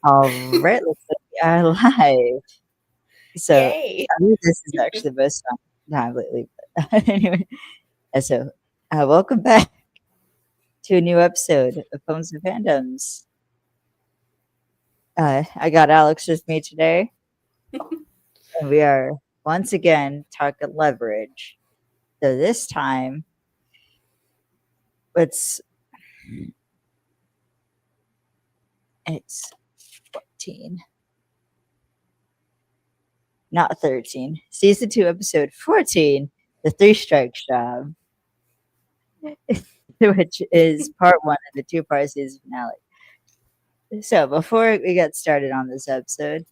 All right, looks like we are live. So Yay. I believe this is actually the most fun time lately. But anyway, so welcome back to a new episode of Films and Fandoms. I got Alex with me today, and we are once again talking leverage. So this time, it's it's 14, not 13. Season 2, episode 14, The Three Strikes Job, which is part one of the two-part season finale. So before we get started on this episode,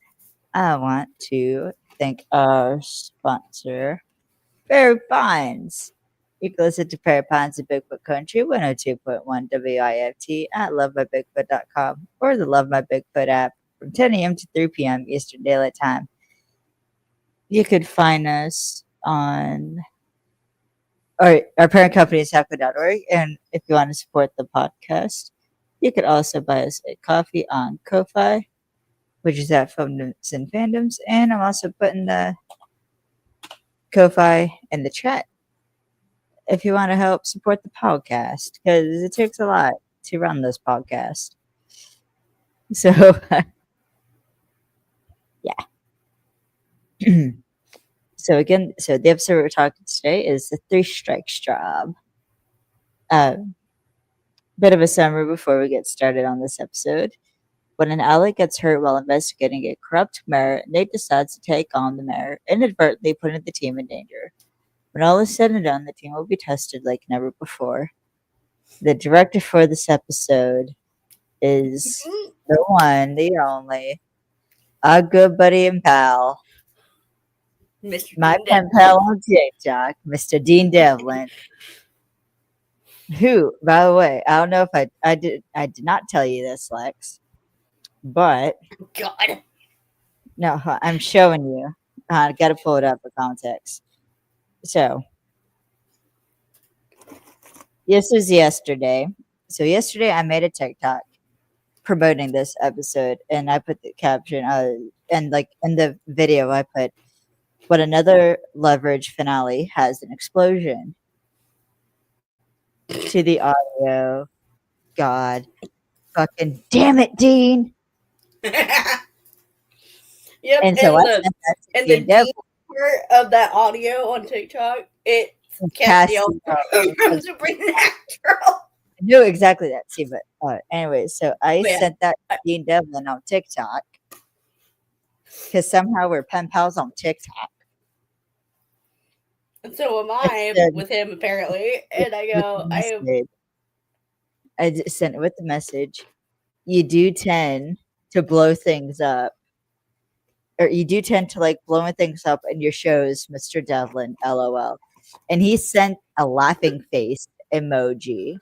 I want to thank our sponsor, Fair Pines. You can listen to Fair Pines in Bigfoot Country 102.1 WIFT at lovemybigfoot.com or the Love My Bigfoot app from 10 a.m. to 3 p.m. Eastern Daylight Time. You could find us on our parent company is happy.org. And if you want to support the podcast, you could also buy us a coffee on Ko-Fi, which is at Films and Fandoms. And I'm also putting the Ko-Fi in the chat if you want to help support the podcast, because it takes a lot to run this podcast. So, yeah. So the episode we're talking today is the Three Strikes Job. Bit of a summary before we get started on this episode. When an ally gets hurt while investigating a corrupt mayor, Nate decides to take on the mayor, inadvertently putting the team in danger. When all is said and done, the team will be tested like never before. The director for this episode is the one, the only, our good buddy and pal, Mr. my Dean pen Devlin. pal on TikTok, Mr. Dean Devlin. Who, by the way, I don't know if I did not tell you this, Lex, but God. no, I'm showing you. I got to pull it up for context. So this was yesterday. So yesterday I made a TikTok promoting this episode, and I put the caption. And like in the video, I put, "But another leverage finale has an explosion." To the audio, God, fucking damn it, Dean. Yep, And so I sent that to and the Dean deep Devil part of that audio on TikTok, it's and Castiel Cassie. from Supernatural. I knew exactly that. See, but anyway, so I But yeah, sent that to I- Dean Devlin on TikTok because somehow we're pen pals on TikTok. and so am I I said with him apparently. with, And I with the go, message, I just sent it with the message. You do tend to blow things up, or you do tend to like blowing things up in your shows, Mr. Devlin, LOL. And he sent a laughing face emoji.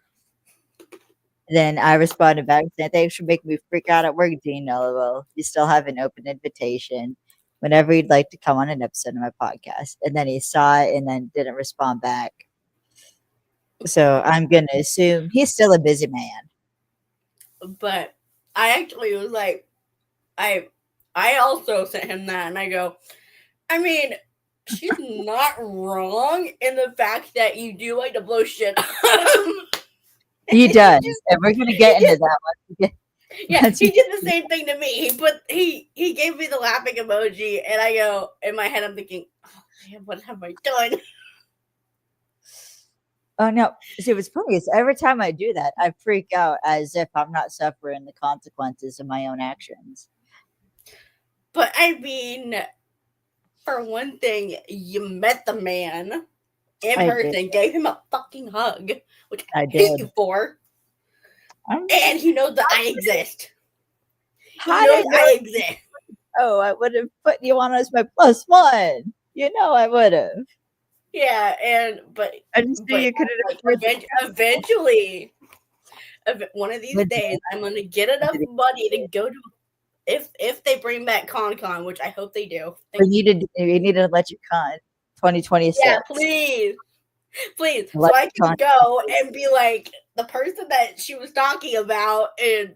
Then I responded back saying, "Thanks for making me freak out at work, Dean. LOL. You still have an open invitation whenever you'd like to come on an episode of my podcast." And then he saw it and then didn't respond back. So I'm gonna assume he's still a busy man. but I actually was like, I I also sent him that, and I go, I mean, she's not wrong in the fact that you do like to blow shit up. He he does, just, and we're gonna he get into just, that one. yeah, Once we he get did the same thing to me. He gave me the laughing emoji, and I go in my head, I'm thinking, oh man, what have I done? Oh no! See, what's funny is every time I do that, I freak out as if I'm not suffering the consequences of my own actions. But I mean, for one thing, you met the man in I did. person, gave him a fucking hug, which I I hate did. you for, I'm, and he knows that I exist. He how knows did I exist. Oh, I would have put you on as my plus one. You know I would have. Yeah, I just knew but you couldn't like afford the eventually, one of these with days, I'm gonna get enough money to go to if they bring back Con, which I hope they do. we needed to let you con Yeah, 2026. please, Let so I you can con. go and be like the person that she was talking about, and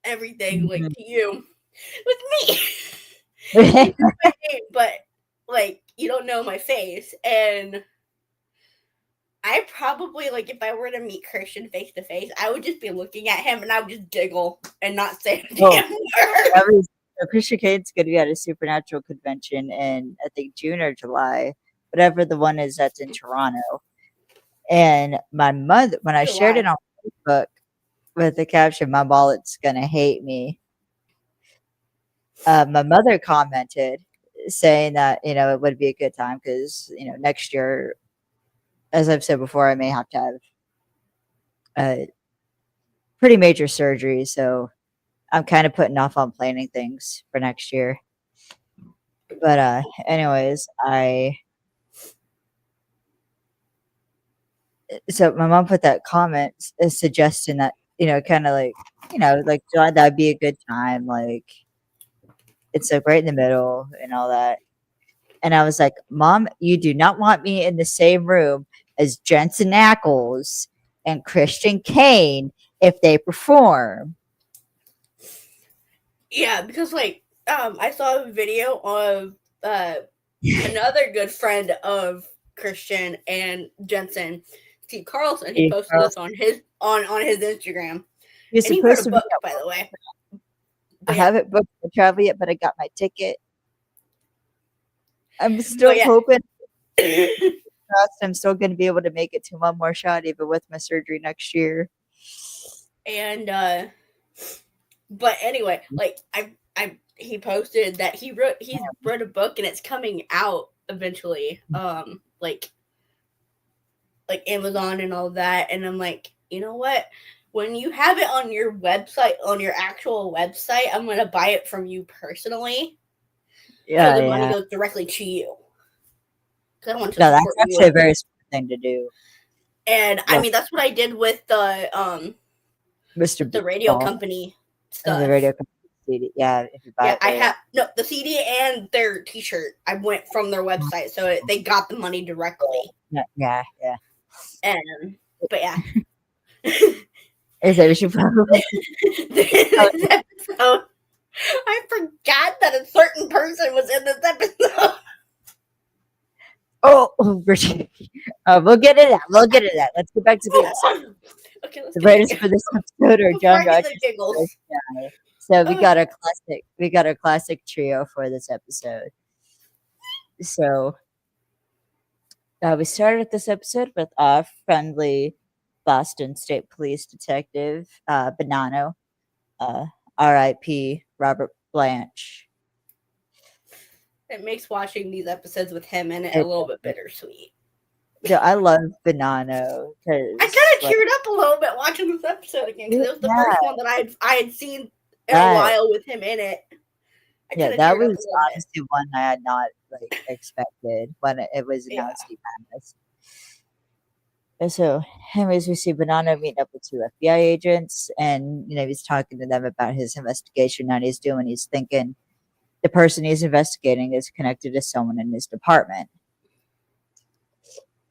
everything like Mhm. to you with me. You know my name, but like you don't know my face. And I probably like if I were to meet Christian face to face, I would just be looking at him and I would just giggle and not say a Oh, damn word. that was Christian Kane's gonna be at a supernatural convention in I think June or July, whatever the one is that's in Toronto. And my mother, when I shared it July. on Facebook with the caption, "My wallet's gonna hate me," my mother commented saying that it would be a good time because next year, as I've said before, I may have to have a pretty major surgery, so I'm kind of putting off on planning things for next year. But anyways, I so my mom put that comment suggesting that kind of like like July that'd be a good time, like it's like right in the middle and all that. And I was like, Mom, you do not want me in the same room as Jensen Ackles and Christian Kane if they perform. Yeah, because like I saw a video of another good friend of Christian and Jensen, Steve Carlson. He Steve posted this Carlson. on his Instagram, He's and he wrote supposed a to be book, by the way. I But yeah, haven't booked the travel yet, but I got my ticket. I'm but still yeah, hoping I'm still going to be able to make it to one more shot, even with my surgery next year. and but anyway, like I he posted that he's wrote a book and it's coming out eventually. Like Amazon and all that, and I'm like, you know what? When you have it on your website, on your actual website, I'm gonna buy it from you personally, so Yeah, the money yeah. goes directly to you. Because I want to No, that's support actually a you. very smart thing to do. And I Look, mean, that's what I did Mr. with the B- radio Ball company and the radio stuff. company CD. Yeah, if you buy Yeah, it I there. have no the CD and their T-shirt. I went from their website, so they got the money directly. Yeah, yeah, yeah. And but yeah, Is that we should probably this episode, I forgot that a certain person was in this episode. oh, Richard. We'll get it out. We'll get it out. Let's get back to the episode. Okay, let's The get writers the for this episode are before John I get the Rogers and giggles. Chris Guy. So we Uh, got our classic. We got our classic trio for this episode. So we started this episode with a friendly Boston State Police detective, Bonanno, uh, R.I.P. Robert Blanche. it makes watching these episodes with him in it a It, little bit bittersweet. I love Bonanno I kind because, of like, teared up a little bit watching this episode again because it was the yeah, first one that I had seen in a that while with him in it. I yeah, kind of that teared up a was little bit. honestly one I had not like expected when it was Yeah. announced he passed. And so, anyways, we see Bonanno meeting up with two FBI agents, and he's talking to them about his investigation that he's doing. He's thinking the person he's investigating is connected to someone in his department.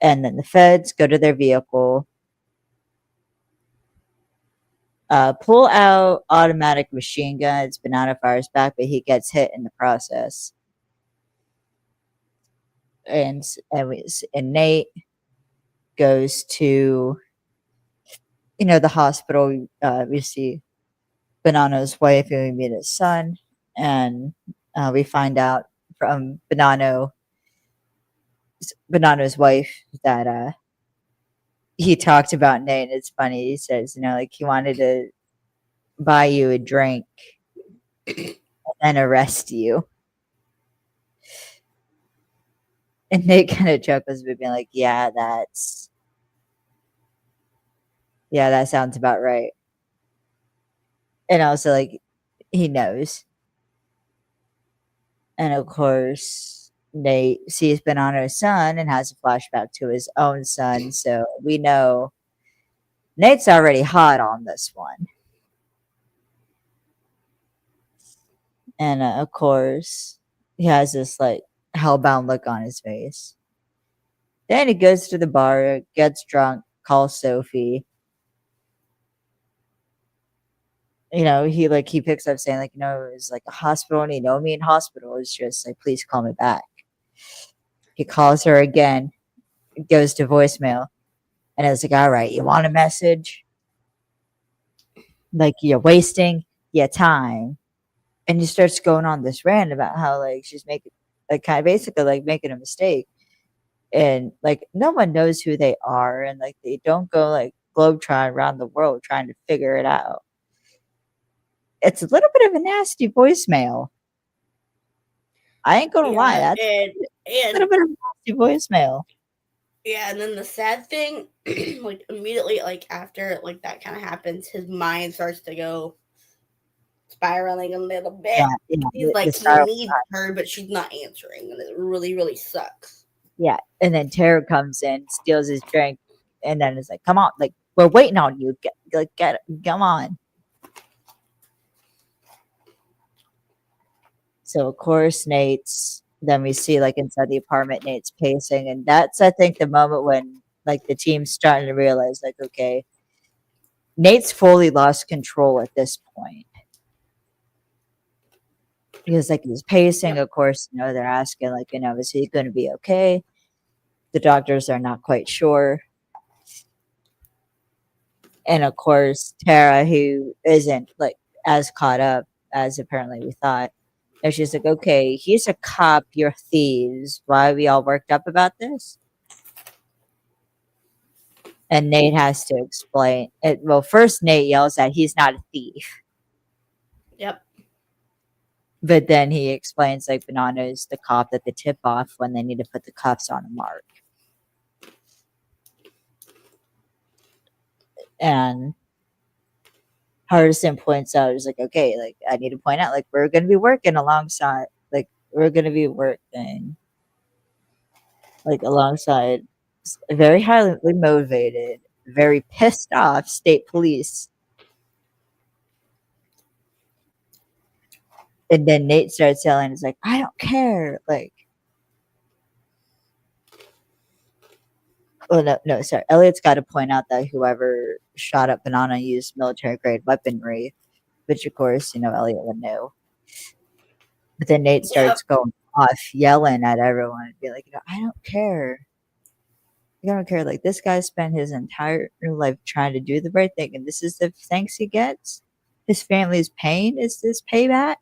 And then the feds go to their vehicle, pull out automatic machine guns. Bonanno fires back, but he gets hit in the process. And Nate goes to the hospital. We see Bonanno's wife, and we meet his son, and we find out from Bonanno's wife that he talked about Nate. And it's funny. He says, like he wanted to buy you a drink and arrest you. And Nate kind of chuckles, but being like, yeah, that sounds about right. And also, like, he knows. And of course, Nate sees Bonanno's son and has a flashback to his own son. So we know Nate's already hot on this one. And of course, he has this like hellbound look on his face. Then he goes to the bar, gets drunk, calls Sophie. he picks up saying like, it's like a hospital and you know me in hospital. It's just like, please call me back. He calls her again, it goes to voicemail, and it's like, all right, you want a message? Like you're wasting your time. And he starts going on this rant about how like she's making like kind of basically like making a mistake. And like no one knows who they are and like they don't go like globetrotting around the world trying to figure it out. It's a little bit of a nasty voicemail. I ain't gonna lie, Yeah, that's a and little bit of a nasty voicemail. yeah, and then the sad thing, like immediately, like after like that kind of happens, his mind starts to go spiraling a little bit. Yeah, yeah, He's the like he spiral. needs her, but she's not answering, and it really, really sucks. Yeah, and then Tara comes in, steals his drink, and then it's like, "Come on, like we're waiting on you. Get, come on." So of course Nate's. Then we see like inside the apartment, Nate's pacing, and that's I think the moment when like the team's starting to realize like, okay, Nate's fully lost control at this point because like he's pacing. Yep. Of course, they're asking like, is he going to be okay? The doctors are not quite sure. And of course, Tara, who isn't like as caught up as apparently we thought, and she's like, "Okay, he's a cop. You're thieves. Why are we all worked up about this?" And Nate has to explain it. Well, first Nate yells that he's not a thief, Yep. but then he explains like Banana's the cop that they tip off when they need to put the cuffs on a Mark. And Hardison points out, he's like, "Okay, like I need to point out, like we're gonna be working alongside, like we're gonna be working like alongside very highly motivated, very pissed off state police." And then Nate starts yelling, "It's like I don't care!" Like, oh no, no, sorry. Elliot's got to point out that whoever shot up Banana used military grade weaponry, which of course Elliot would know. But then Nate Yep. starts going off, yelling at everyone, and be like, "I don't care. I don't care. Like this guy spent his entire life trying to do the right thing, and this is the thanks he gets. His family's pain is this payback.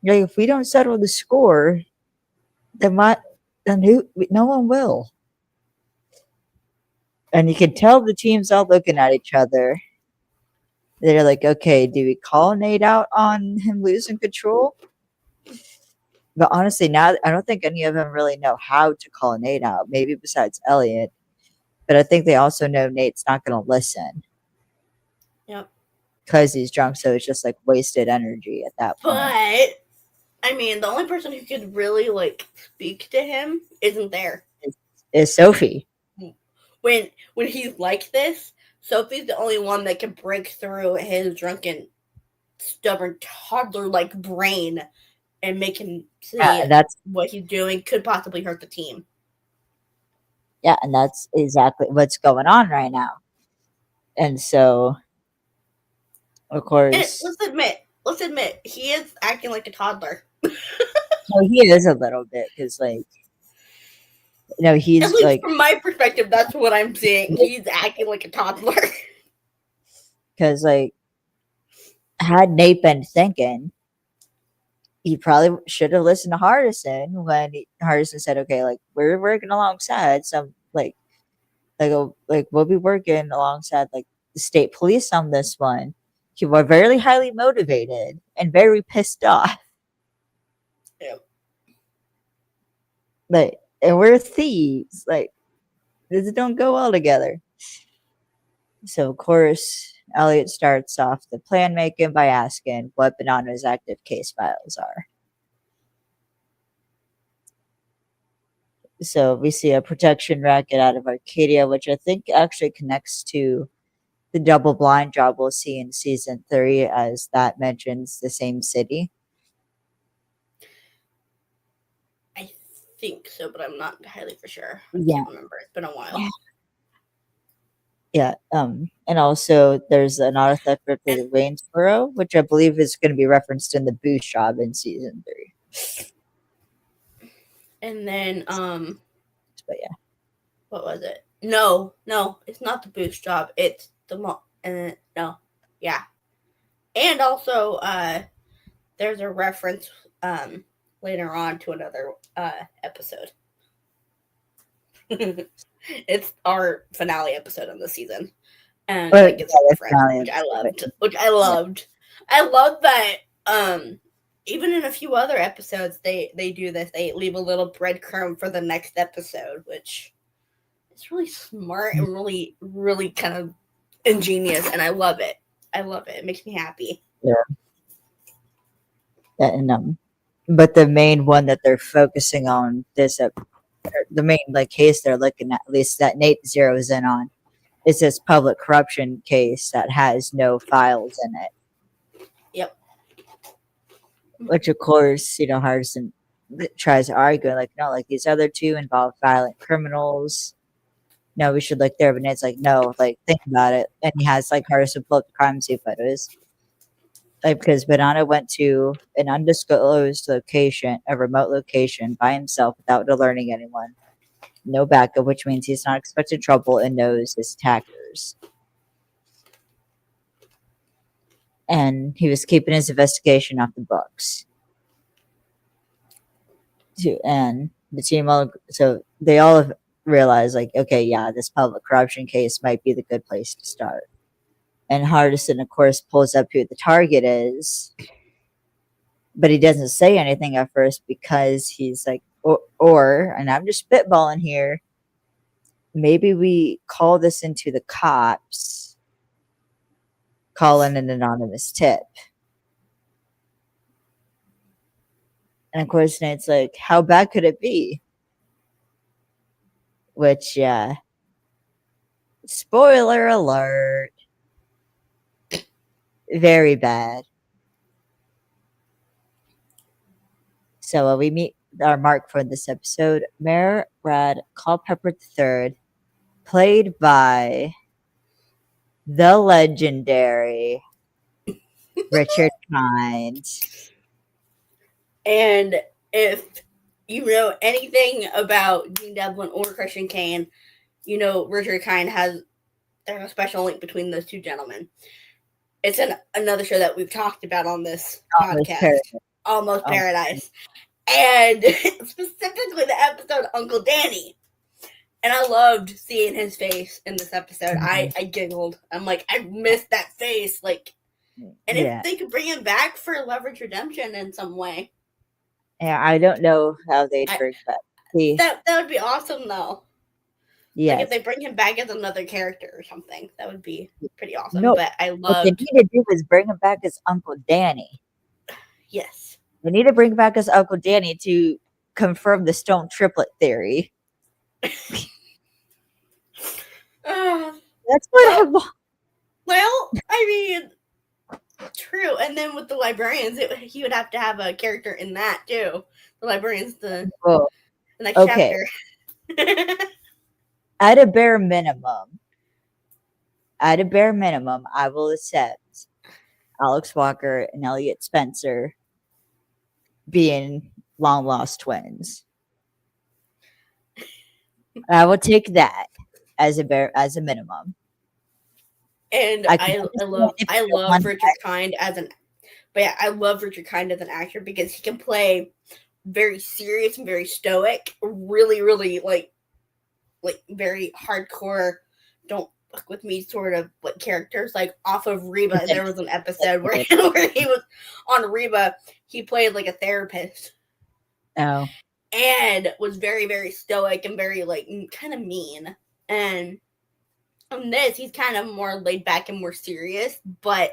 Like if we don't settle the score, then what? Then who? No one will." And you can tell the teams all looking at each other. They're like, "Okay, do we call Nate out on him losing control?" But honestly, now I don't think any of them really know how to call Nate out. Maybe besides Elliot, but I think they also know Nate's not going to listen Yep. because he's drunk. So it's just like wasted energy at that point. But I mean, the only person who could really like speak to him isn't there. Is Sophie? When he's like this, Sophie's the only one that can break through his drunken, stubborn toddler like brain and make him see That's what he's doing could possibly hurt the team. yeah, and that's exactly what's going on right now. And so, of And course, let's admit, he is acting like a toddler. well, he is a little bit because, like, At he's least like, from my perspective, that's what I'm seeing. He's acting like a toddler. because, like, had Nate been thinking, he probably should have listened to Hardison when Hardison said, "Okay, like, we're working alongside some, like we'll be working alongside, like, the state police on this one." He were very highly motivated and very pissed off. Yeah. Like, and we're thieves. Like, these don't go well together. So, of course, Elliot starts off the plan making by asking what Banana's active case files are. So, we see a protection racket out of Arcadia, which I think actually connects to the double blind job we'll see in season 3, as that mentions the same city. I think so, but I'm not entirely for sure. I Yeah. can't remember. It's been a while. Yeah. And also there's an auto theft for And the Waynesboro, which I believe is going to be referenced in the boost job in season 3. and then But yeah. what was it? No, it's not the boost job. It's the and no, yeah. And also, there's a reference later on to another episode. It's our finale episode of the season, and But that gets a yeah, that's reference, not which it. I But loved. Which I yeah. loved. I love that. Even in a few other episodes, they do this. They leave a little breadcrumb for the next episode, which is really smart and really kind of ingenious, and I love it. I love it. It makes me happy. Yeah. And but the main one that they're focusing on the main like case they're looking at least that Nate zeroes in on, is this public corruption case that has no files in it. Yep. Which of course, Hardison tries to argue like, no, like these other two involve violent criminals. No, we should look there, but Nate's like, no, like think about it. And he has like Hardison pull up the crime scene photos. Like because Banana went to an undisclosed location, a remote location by himself without alerting anyone. No backup, which means he's not expecting trouble and knows his attackers. And he was keeping his investigation off the books. And the team so they all have realized like, okay, yeah, this public corruption case might be the good place to start. And Hardison, of course, pulls up who the target is, but he doesn't say anything at first because he's like, or and I'm just spitballing here, maybe we call this into the cops, call in an anonymous tip. And of course, Nate's like, how bad could it be? Which, spoiler alert, very bad. So we meet our mark for this episode, Mayor Brad Culpepper III, played by the legendary Richard Kind. And if you know anything about Dean Devlin or Christian Kane, you know Richard Kind there's a special link between those two gentlemen. It's another show that we've talked about on this podcast, Almost Paradise. And specifically the episode Uncle Danny. And I loved seeing his face in this episode. I giggled. I'm like, I missed that face. Like, and if they could bring him back for Leverage Redemption in some way. Yeah, I don't know how they'd bring back. That would be awesome, though. Yeah, like if they bring him back as another character or something, that would be pretty awesome. No, but I loved. What they need to do is bring him back as Uncle Danny. Yes, they need to bring back as Uncle Danny to confirm the Stone Triplet theory. That's what I want. Well, I mean, true. And then with the librarians, he would have to have a character in that too. The librarians, the next chapter. At a bare minimum, I will accept Alex Walker and Elliot Spencer being long lost twins. I will take that as a minimum. And I love Richard Kind as I love Richard Kind as an actor because he can play very serious and very stoic, really, really like very hardcore, don't fuck with me sort of like characters, like off of Reba. There was an episode where he was on Reba. He played like a therapist. Oh. And was very, very stoic and very like kind of mean. And on this, he's kind of more laid back and more serious, but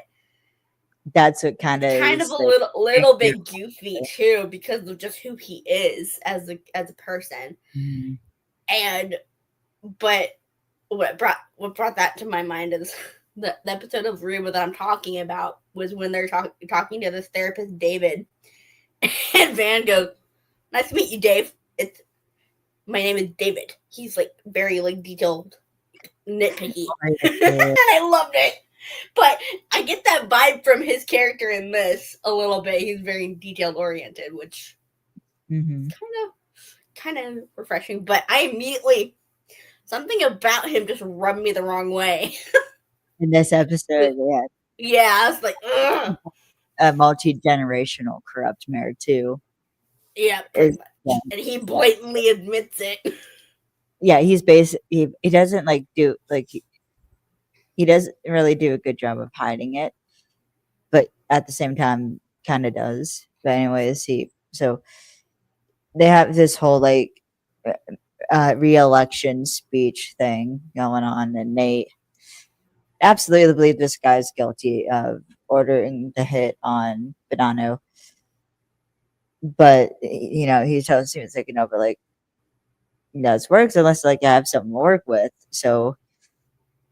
that's what kind of a little bit goofy too because of just who he is as a person. Mm-hmm. And but what brought that to my mind is the episode of Reba that I'm talking about was when they're talking to this therapist David, and Van goes, "Nice to meet you, Dave. My name is David." He's like very like detailed, nitpicky. Yeah. I loved it. But I get that vibe from his character in this a little bit. He's very detailed oriented, which Mm-hmm. kind of refreshing. But I immediately something about him just rubbed me the wrong way. In this episode, yeah, Yeah, I was like, ugh. a multi-generational corrupt mayor too Yeah, pretty is much. And he blatantly admits it. yeah, he doesn't like do like he doesn't really do a good job of hiding it, but at the same time kind of does. But anyways, he so they have this whole like uh, re-election speech thing going on, and they absolutely believe this guy's guilty of ordering the hit on Bonanno. But he tells he was like, but like this works unless like I have something to work with. So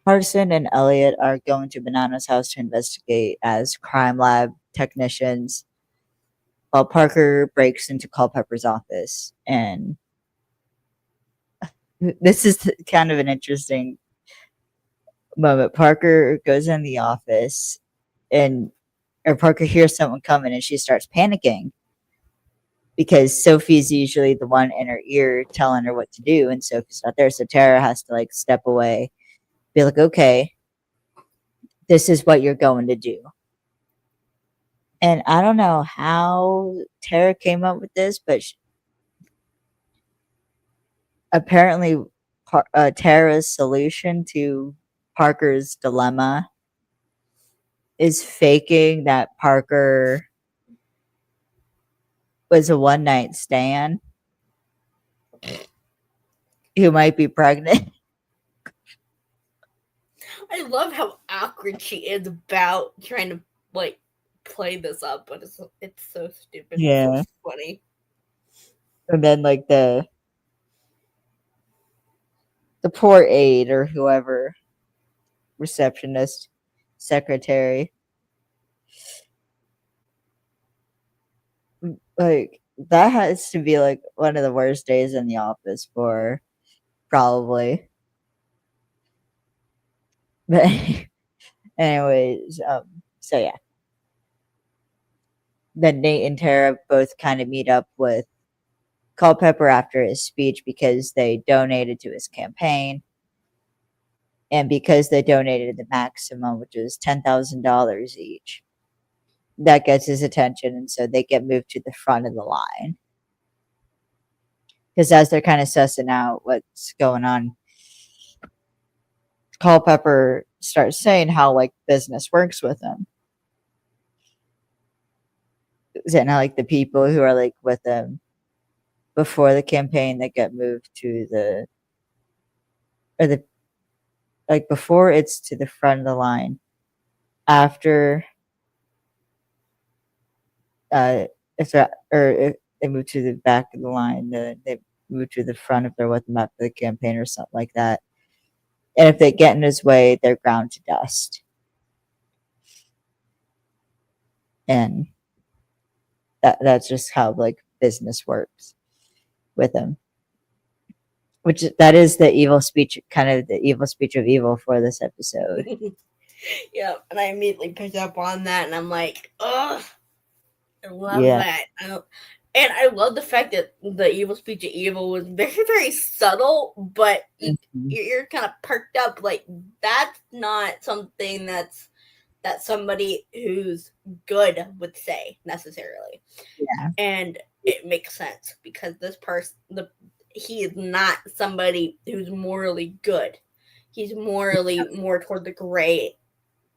Carson and Elliot are going to Banana's house to investigate as crime lab technicians, while Parker breaks into Culpepper's office. And this is kind of an interesting moment. Parker goes in the office, and or Parker hears someone coming, and she starts panicking because Sophie's usually the one in her ear telling her what to do, and Sophie's not there. So Tara has to like step away, be like, okay, this is what you're going to do. And I don't know how Tara came up with this, but apparently Tara's solution to Parker's dilemma is faking that Parker was a one night stand who might be pregnant. I love how awkward she is about trying to like play this up, but it's so stupid. Yeah. It's so funny. And then like the poor aide or whoever, receptionist, secretary, like that has to be like one of the worst days in the office for probably. But anyways, so yeah. Then Nate and Tara both kind of meet up with Culpepper after his speech because they donated to his campaign. And because they donated the maximum, which is $10,000 each, that gets his attention. And so they get moved to the front of the line. Because as they're kind of sussing out what's going on, Culpepper starts saying how like business works with him. And how like the people who are like with him before the campaign that get moved to the or the like before it's to the front of the line, after if they're, or if they move to the back of the line, they move to the front if they're with him after the campaign or something like that. And if they get in his way, they're ground to dust. And that's just how like business works with him. Which that is the evil speech, kind of the evil speech of evil for this episode. Yeah, and I immediately picked up on that, and I'm like, ugh, I love that. And I love the fact that the evil speech of evil was very, very subtle, but you're kind of perked up. Like that's not something that somebody who's good would say necessarily. Yeah. And it makes sense because this person, he is not somebody who's morally good. He's morally more toward the gray,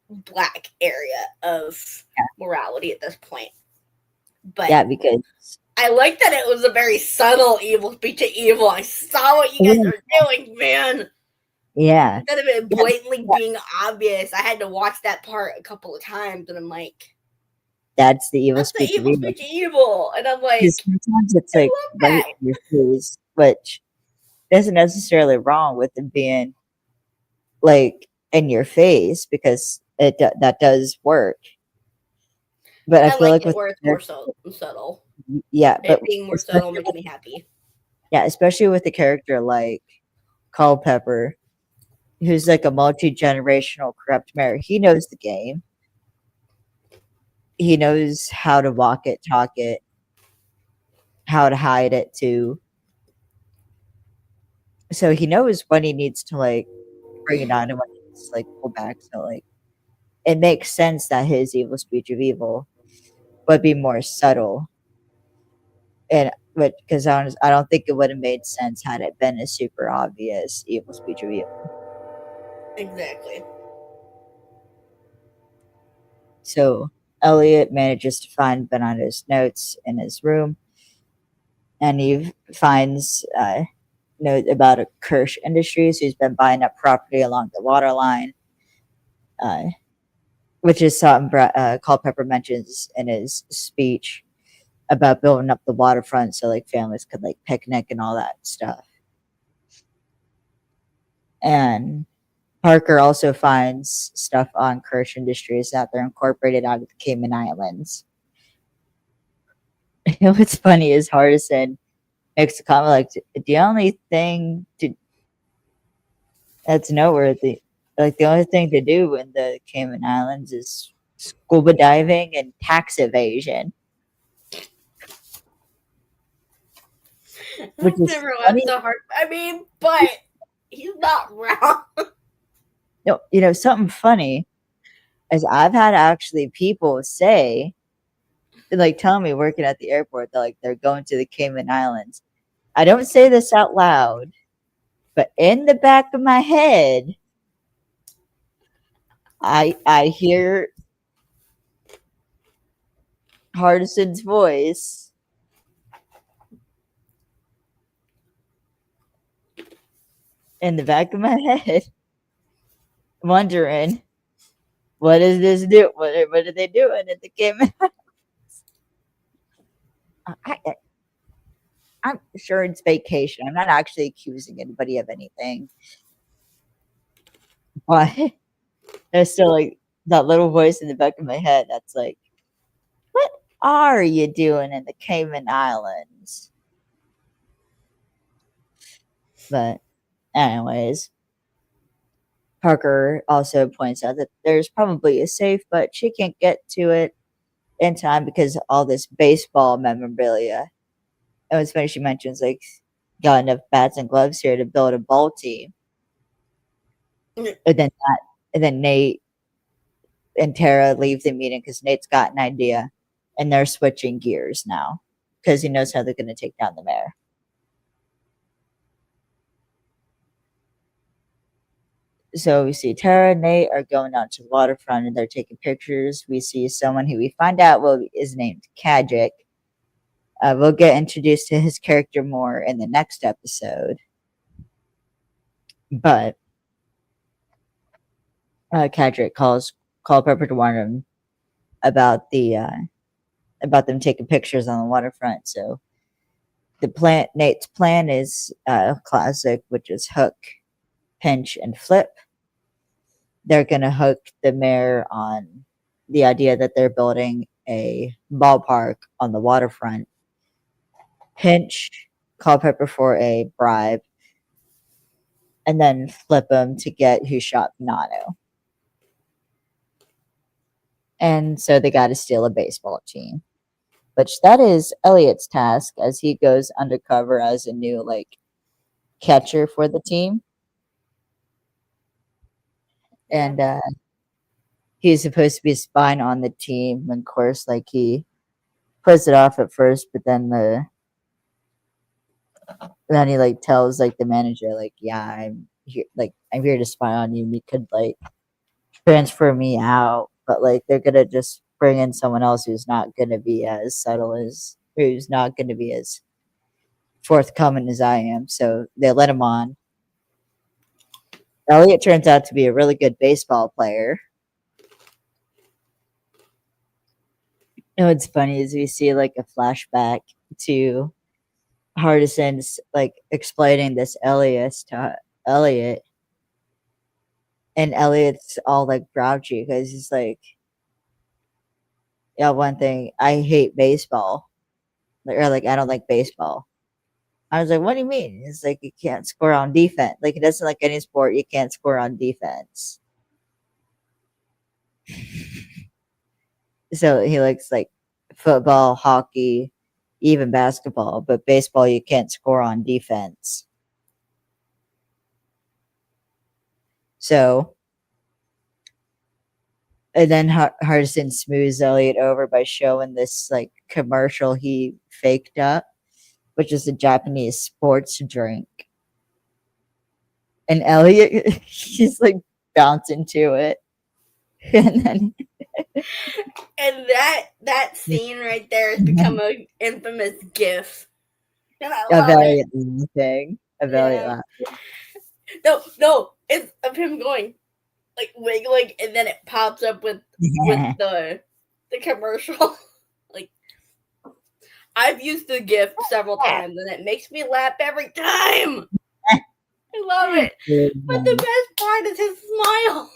black area of morality at this point. But yeah, because I like that it was a very subtle evil speech of evil. I saw what you guys are doing, man. Yeah. Instead of it blatantly being obvious, I had to watch that part a couple of times, and I'm like, that's the evil that's speech the evil of evil. speech of evil. And I'm like, sometimes it's like right in your face, which isn't necessarily wrong with it being like in your face because that does work. But I feel like with where it's more subtle. Yeah, but it being more subtle makes me happy. Yeah, especially with a character like Culpepper, who's like a multi-generational corrupt mayor. He knows the game. He knows how to walk it, talk it, how to hide it too. So he knows when he needs to like bring it on and when he needs to like pull back. So like it makes sense that his evil speech of evil would be more subtle. And but because I don't think it would have made sense had it been a super obvious evil speech of evil. Exactly. So Elliot manages to find Bernardo's notes in his room, and he finds note about a Kirsch Industries who's been buying up property along the water line, uh, which is something Culpepper mentions in his speech about building up the waterfront so like families could like picnic and all that stuff. And Parker also finds stuff on Kirsch Industries that they're incorporated out of the Cayman Islands. What's funny is Hardison makes a comment like the only thing that's noteworthy, like the only thing to do in the Cayman Islands is scuba diving and tax evasion, which I've is never laughed funny. so hard. I mean, but he's not wrong. No, something funny is I've had actually people say, like, tell me working at the airport that like they're going to the Cayman Islands. I don't say this out loud, but in the back of my head, I hear Hardison's voice in the back of my head, wondering what is this do? What are they doing at the Cayman? I, I'm sure it's vacation. I'm not actually accusing anybody of anything, but there's still like that little voice in the back of my head that's like, "What are you doing in the Cayman Islands?" But anyways, Parker also points out that there's probably a safe, but she can't get to it in time because of all this baseball memorabilia. And it's funny she mentions like got enough bats and gloves here to build a ball team. And then Nate and Tara leave the meeting because Nate's got an idea, and they're switching gears now because he knows how they're going to take down the mayor. So we see Tara and Nate are going out to the waterfront and they're taking pictures. We see someone who we find out is named Kadrick. We'll get introduced to his character more in the next episode. But Kadrick calls Culpepper to warn him about about them taking pictures on the waterfront. So Nate's plan is classic, which is hook, pinch, and flip. They're gonna hook the mayor on the idea that they're building a ballpark on the waterfront. Pinch Culpepper for a bribe, and then flip him to get who shot Nano. And so they got to steal a baseball team, which that is Elliot's task as he goes undercover as a new like catcher for the team. Yeah. And he's supposed to be spying on the team. And of course, like he puts it off at first, but then he like tells like the manager like, yeah, I'm here to spy on you. You could like transfer me out, but like they're gonna just bring in someone else who's not gonna be as subtle as who's not gonna be as forthcoming as I am. So they let him on. Elliot turns out to be a really good baseball player. And what's funny is we see like a flashback to Hardison's like explaining this Elias to Elliot, and Elliot's all like grouchy because he's like, yeah, one thing I hate baseball, or like I don't like baseball. I was like, what do you mean? It's like you can't score on defense. Like it doesn't like any sport, you can't score on defense. So he likes like football, hockey, even basketball, but baseball you can't score on defense. So and then Hardison smooths Elliot over by showing this like commercial he faked up, which is a Japanese sports drink. And Elliot, he's like bouncing to it. And then And that scene right there has become an infamous GIF, and I of love it. Elliot laughing. Of Elliot Yeah. laughing. No, it's of him going like wiggling, and then it pops up with the commercial. Like I've used the GIF several times, and it makes me laugh every time. I love it. But the best part is his smile.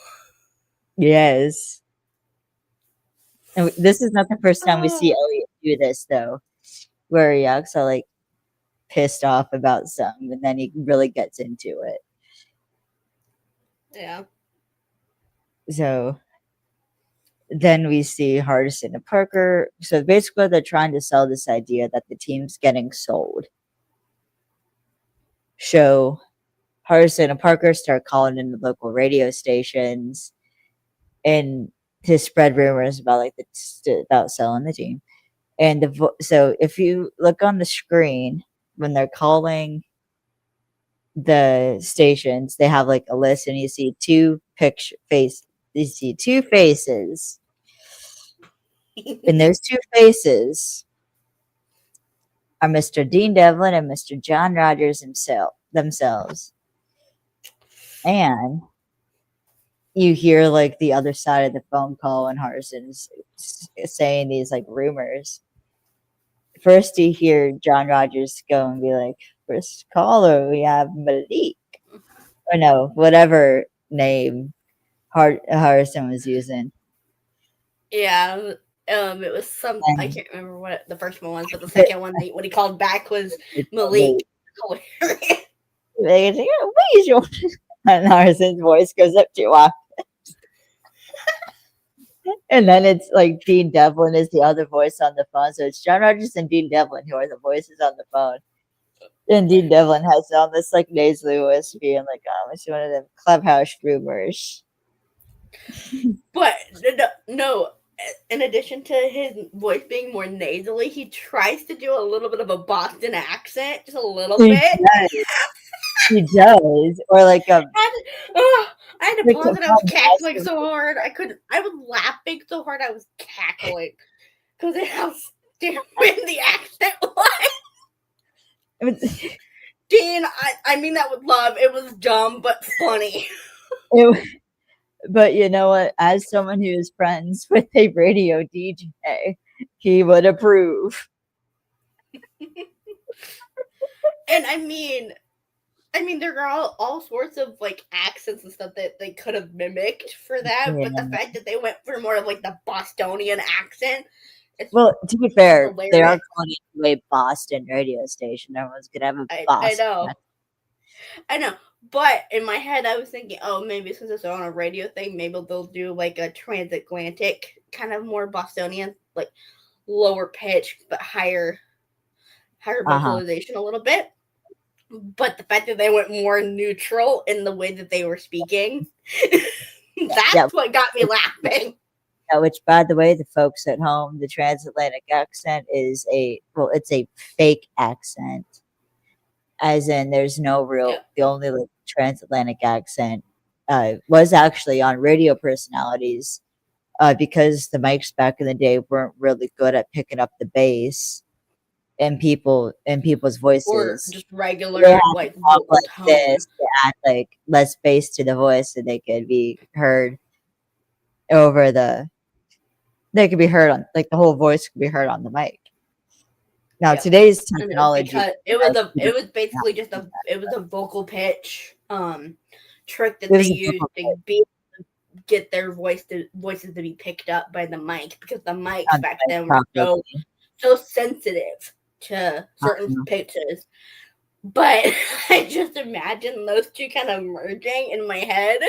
Yes. And this is not the first time we see Oh, Elliot do this, though, where he acts all like pissed off about something, and then he really gets into it. yeah. So then we see Hardison and Parker. So basically, they're trying to sell this idea that the team's getting sold. So Hardison and Parker start calling in the local radio stations and to spread rumors about like about selling the team. And so if you look on the screen when they're calling the stations, they have like a list, and you see you see two faces, and those two faces are Mr. Dean Devlin and Mr. John Rogers themselves. And you hear like the other side of the phone call, and Harson's saying these like rumors. First, you hear John Rogers go and be like, "First caller, we have Malik," or no, whatever name Harrison was using. Yeah. It was some, I And can't remember what the first one was, but the it, second one, what he called back was it's Malik. Malik. Hilarious. Like, what is your and Harson's voice goes up to off. And then it's like Dean Devlin is the other voice on the phone. So it's John Rogers and Dean Devlin who are the voices on the phone. And Dean Devlin has on this like nasally whispy and like, oh, it's one of them clubhouse rumors. But no, in addition to his voice being more nasally, he tries to do a little bit of a Boston accent, just a little He bit. does. He does. Or like a I had to like pause a it. I was cackling so hard. I couldn't. I was laughing so hard I was cackling because of how stupid the accent was. Dean, I mean that with love. It was dumb but funny. it, but you know what? As someone who is friends with a radio DJ, he would approve. And I mean, there are all sorts of like accents and stuff that they could have mimicked for that, but the Yeah. fact that they went for more of like the Bostonian accent, it's Well, to be fair, they are hilarious. calling it a Boston radio station. Everyone's gonna have a I Boston. know, I know. But in my head, I was thinking, oh, maybe since it's on a radio thing, maybe they'll do like a transatlantic kind of more Bostonian, like lower pitch but higher Uh huh. vocalization a little bit. But the fact that they went more neutral in the way that they were speaking, Yeah. that's what got me laughing. Which, by the way, the folks at home, the transatlantic accent is it's a fake accent. As in, there's no real. Yeah. The only like transatlantic accent was actually on radio personalities because the mics back in the day weren't really good at picking up the bass in people's Or voices. just They had regular to like talk vocal like tone. this to add like less bass to the voice so they could be heard over the they could be heard on like the whole voice could be heard on the mic. Now Yeah. today's And it was technology because has it was basically just it was a vocal pitch trick that it they was a used double to get their voices to be picked up by the mic, because the mics on back the mic then were properly. so sensitive to certain Uh-huh. pitches but I just imagine those two kind of merging in my head.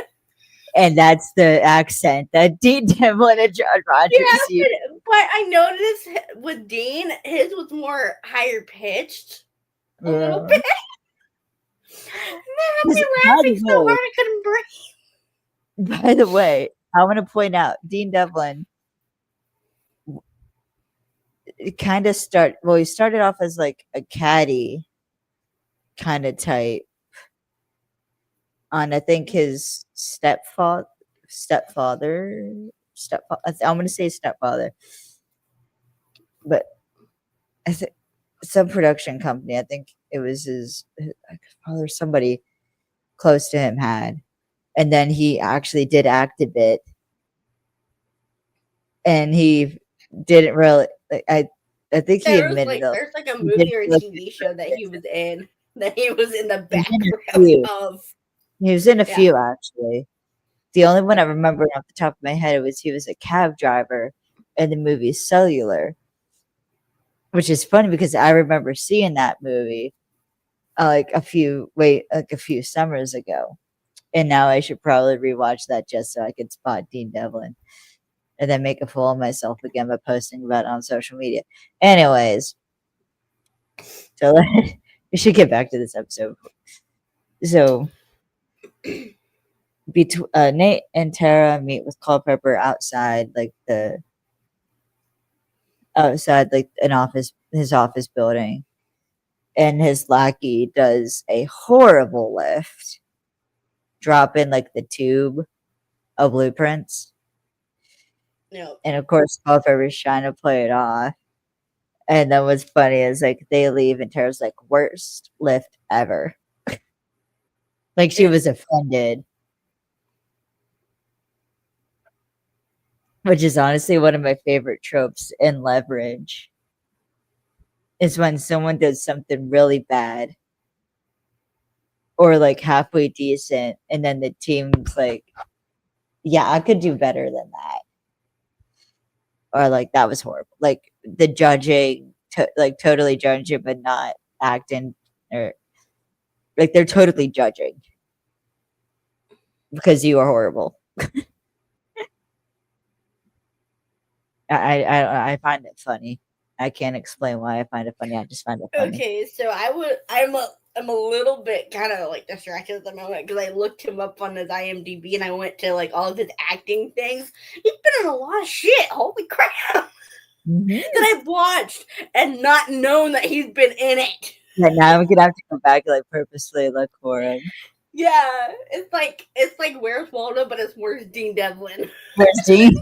And that's the accent that Dean Devlin and John Yeah, Rogers use. but I noticed with Dean, his was more higher pitched a little Yeah. bit. Man, I've 'Cause, been laughing so hard I couldn't breathe. by the way, I want to point out Dean Devlin kind of he started off as like a caddy kind of type on I think his stepfather I'm gonna say stepfather, but I think some production company. I think it was his father, somebody close to him had, and then he actually did act a bit, and he didn't really. Like, I think he admitted it. There's like a He didn't movie or a feel like he TV was show that good. he was in, that he was in the He was in a background few. of. He was in a Yeah. few actually. The only one I remember off the top of my head was he was a cab driver in the movie Cellular, which is funny because I remember seeing that movie like a few summers ago, and now I should probably rewatch that just so I could spot Dean Devlin and then make a fool of myself again by posting about it on social media. Anyways, so we should get back to this episode. So Nate and Tara meet with Culpepper outside like an office his office building, and his lackey does a horrible lift, dropping like the tube of blueprints. No. And of course, Culpepper's trying to play it off. And then what's funny is like they leave and Tara's like, worst lift ever. Like she was offended. Which is honestly one of my favorite tropes in Leverage. Is when someone does something really bad or like halfway decent, and then the team's like, yeah, I could do better than that. Or like that was horrible. Like the judging, like totally judging but not acting, or like they're totally judging because you are horrible. I find it funny. I can't explain why I find it funny. I just find it funny. Okay, so I'm a little bit kind of like distracted at the moment because I looked him up on his IMDb and I went to like all of his acting things. He's been in a lot of shit. Holy crap! Mm-hmm. That I've watched and not known that he's been in it. And now I'm gonna have to go back and like purposely look for him. Yeah, it's like Where's Waldo, but it's Where's Dean Devlin. Where's Dean?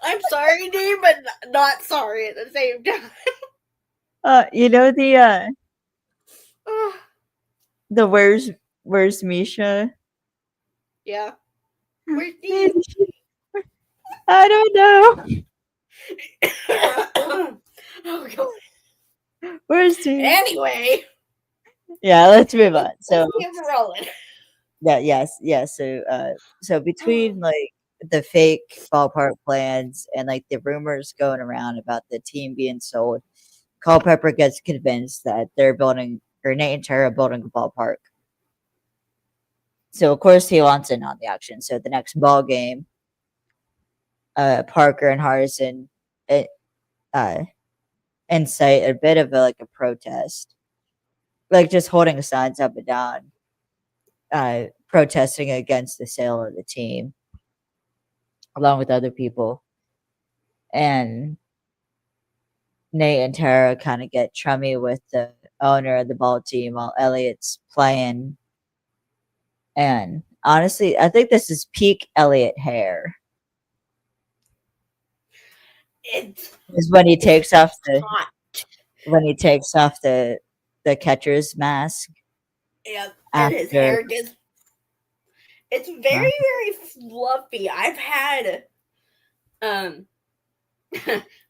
I'm sorry, Dean, but not sorry at the same time. You know the where's Misha? Yeah, where's Dean? I don't know. Oh god. Where's Dean? Anyway, Yeah, let's move on. So let's keep rolling. yeah, yes. So between like the fake ballpark plans and like the rumors going around about the team being sold, Culpepper gets convinced that they're building, or Nate and Tara are building a ballpark. So of course he wants in on the action. So the next ball game, Parker and Hardison uh, incite a bit of like a protest, like just holding signs up and down, protesting against the sale of the team, along with other people. And Nate and Tara kind of get chummy with the owner of the ball team while Elliot's playing. And honestly, I think this is peak Elliot hair. Is when he takes off hot. The catcher's mask. Yeah, and his hair gets. It's very very fluffy. I've had, I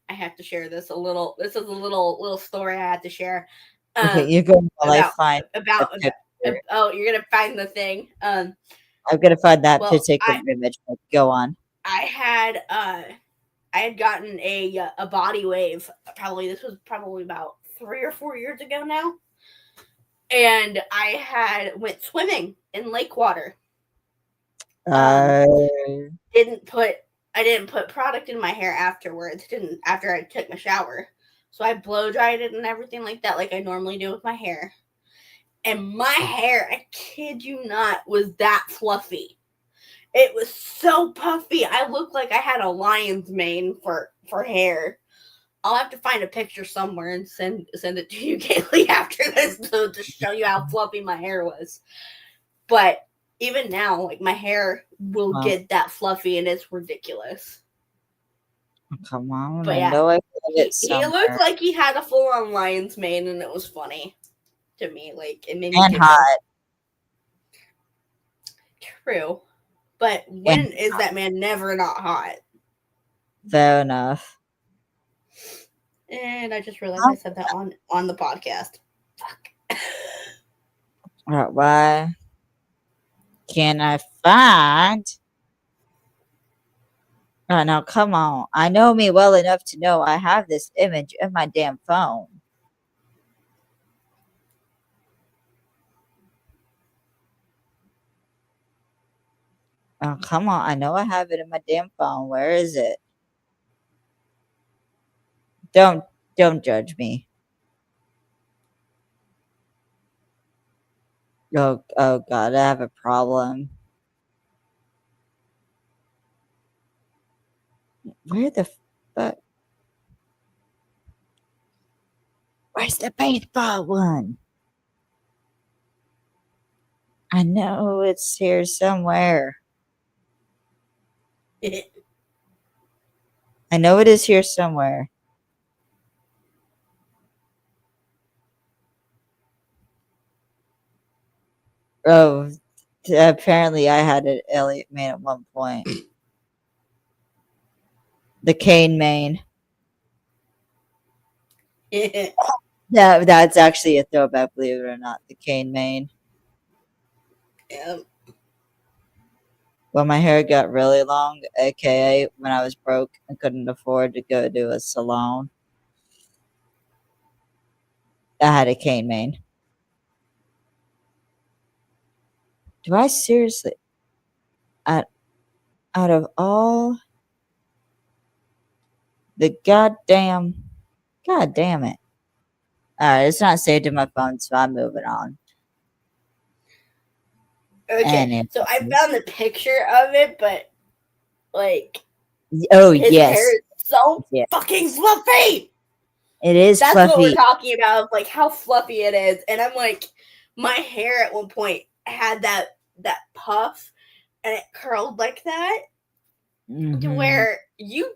have to share this a little. This is a little story I have to share. Okay, you go while I find oh, you're gonna find the thing. I'm gonna find that particular image. Go on. I had I had gotten a body wave. This was probably about 3 or 4 years ago now, and I had went swimming in lake water. Um, Uh, didn't put I didn't put product in my hair afterwards. Didn't after I took my shower, so I blow dried it and everything like that, like I normally do with my hair. And my hair, I kid you not, was that fluffy. It was so puffy. I looked like I had a lion's mane for hair. I'll have to find a picture somewhere and send it to you, Kaylee, after this to show you how fluffy my hair was. But even now, like my hair will well, get that fluffy, and it's ridiculous. come on, But I yeah, know I have it he looked somewhere. like he had a full on lion's mane, and it was funny to me. Like it made me And giggle. hot. True, but And when is that man never not hot? fair enough. And I just realized I said that on the podcast. Fuck. Why can I find? Oh, now come on. I know me well enough to know I have this image in my damn phone. Oh, come on. I know I have it in my damn phone. Where is it? Don't don't judge me. Oh God, I have a problem. Where the fuck? Where's the baseball one? I know it's here somewhere. I know it is here somewhere. Oh, apparently I had an Elliot man at one point. The cane mane. That's actually a throwback, believe it or not. The cane mane. Yeah. When my hair got really long, aka when I was broke and couldn't afford to go to a salon, I had a cane mane. Do I seriously, out, out of all the god damn it. Alright, it's not saved in my phone, so I'm moving on. Okay, Anyways. so I found the picture of it, but like Oh, his hair yes. is so Yeah. fucking fluffy. It is That's what we're fluffy. talking about, of like how fluffy it is. And I'm like, my hair at one point had that puff, and it curled like that to Mm-hmm. where you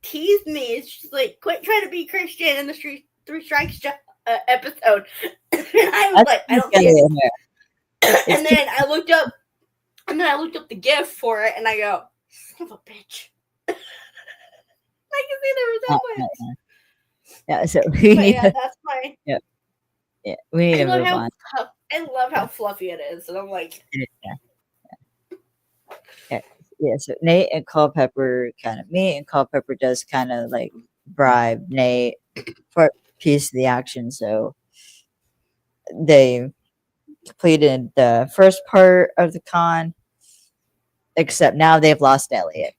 teased me. It's just like, quit trying to be Christian in the three strikes episode. And I was That's like, I don't see Elliot hair. it. It's And then I looked up the GIF for it, and I go, son of a bitch. I can see the resemblance. yeah, so we But need yeah, to that's my. yeah, yeah, we need I to love move on. I love Yeah, how fluffy it is, and I'm like, yeah, yeah. Yeah, so Nate and Culpepper me and Culpepper does kind of like bribe Nate for a piece of the action. So they completed the first part of the con, except now they've lost Elliot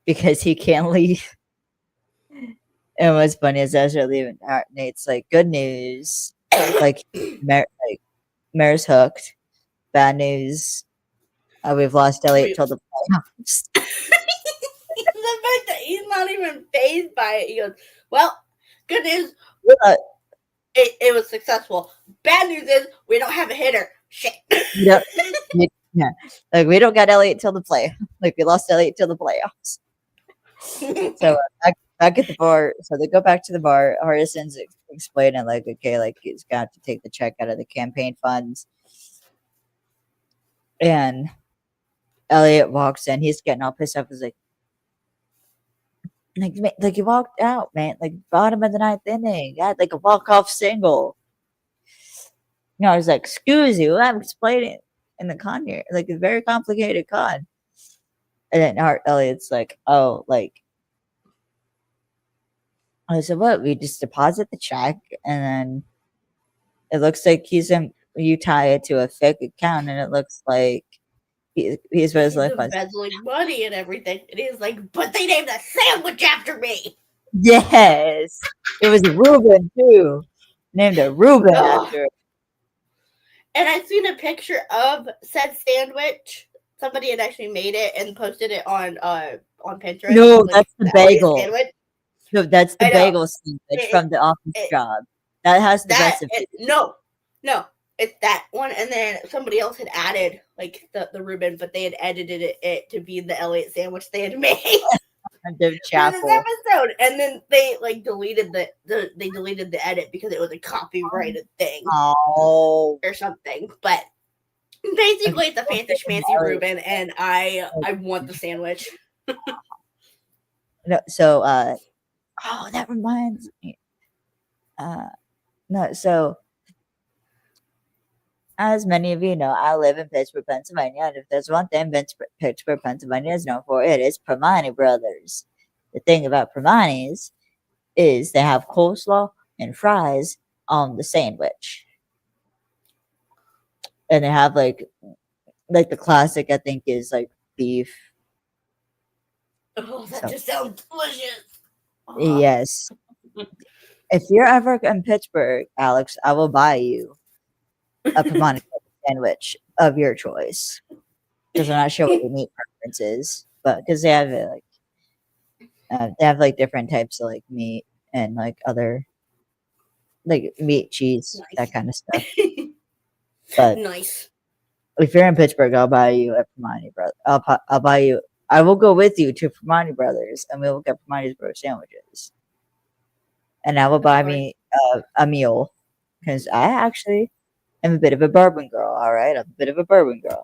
because he can't leave. And what's funny is as they're leaving, Nate's like, "Good news, like, like Mare's hooked. Bad news, we've lost Elliot we, till the playoffs." the fact that he's not even phased by it. He goes, well, good news, Uh, it was successful. Bad news is we don't have a hitter. Shit. yep. Yeah. Like we don't got Elliot till the play. Like we lost Elliot till the playoffs. So back at the bar. So they go back to the bar. Hardison's explaining like, okay, like he's got to take the check out of the campaign funds. And Elliot walks in. He's getting all pissed off. He's like he walked out, man. Like bottom of the ninth inning. Got like a walk off single. I was like, excuse you, I'm explaining in the con here. Like a very complicated con. And then Elliot's like, oh, like, I said, what? We just deposit the check, and then it looks like you tie it to a fake account, and it looks like he's supposed to He's live on. embezzling money and everything. And he's like, but they named a sandwich after me. Yes, it was a Reuben too, named a Reuben Ugh. after. And I seen a picture of said sandwich. Somebody had actually made it and posted it on Pinterest. No, Like that's the the Elliot bagel. sandwich. No, that's the I know. bagel sandwich It, from the office it, job. That has the that recipe. no, it's that one. And then somebody else had added like the Reuben, but they had edited it to be the Elliot sandwich they had made. The For this chapel. episode, and then they like deleted they deleted the edit because it was a copyrighted thing Oh, or something. But basically, it's a fancy schmancy Reuben, and I want the sandwich. no, so oh, that reminds me. No, so as many of you know, I live in Pittsburgh, Pennsylvania, and if there's one thing Pittsburgh, Pennsylvania is known for, it is Permani Brothers. The thing about Permani's is they have coleslaw and fries on the sandwich, and they have like the classic. I think is like beef. Oh, that So just sounds delicious. yes, if you're ever in Pittsburgh, Alex, I will buy you a Permani sandwich of your choice. Because I'm not sure what your meat preference is, but because they have like different types of like meat and like other like meat, cheese, that Nice. kind of stuff. But Nice. if you're in Pittsburgh, I'll buy you a Permani brother. I'll buy you. I will go with you to Permani Brothers, and we will get Permani's bro sandwiches. And I will buy me a meal because I actually am a bit of a bourbon girl. All right, I'm a bit of a bourbon girl.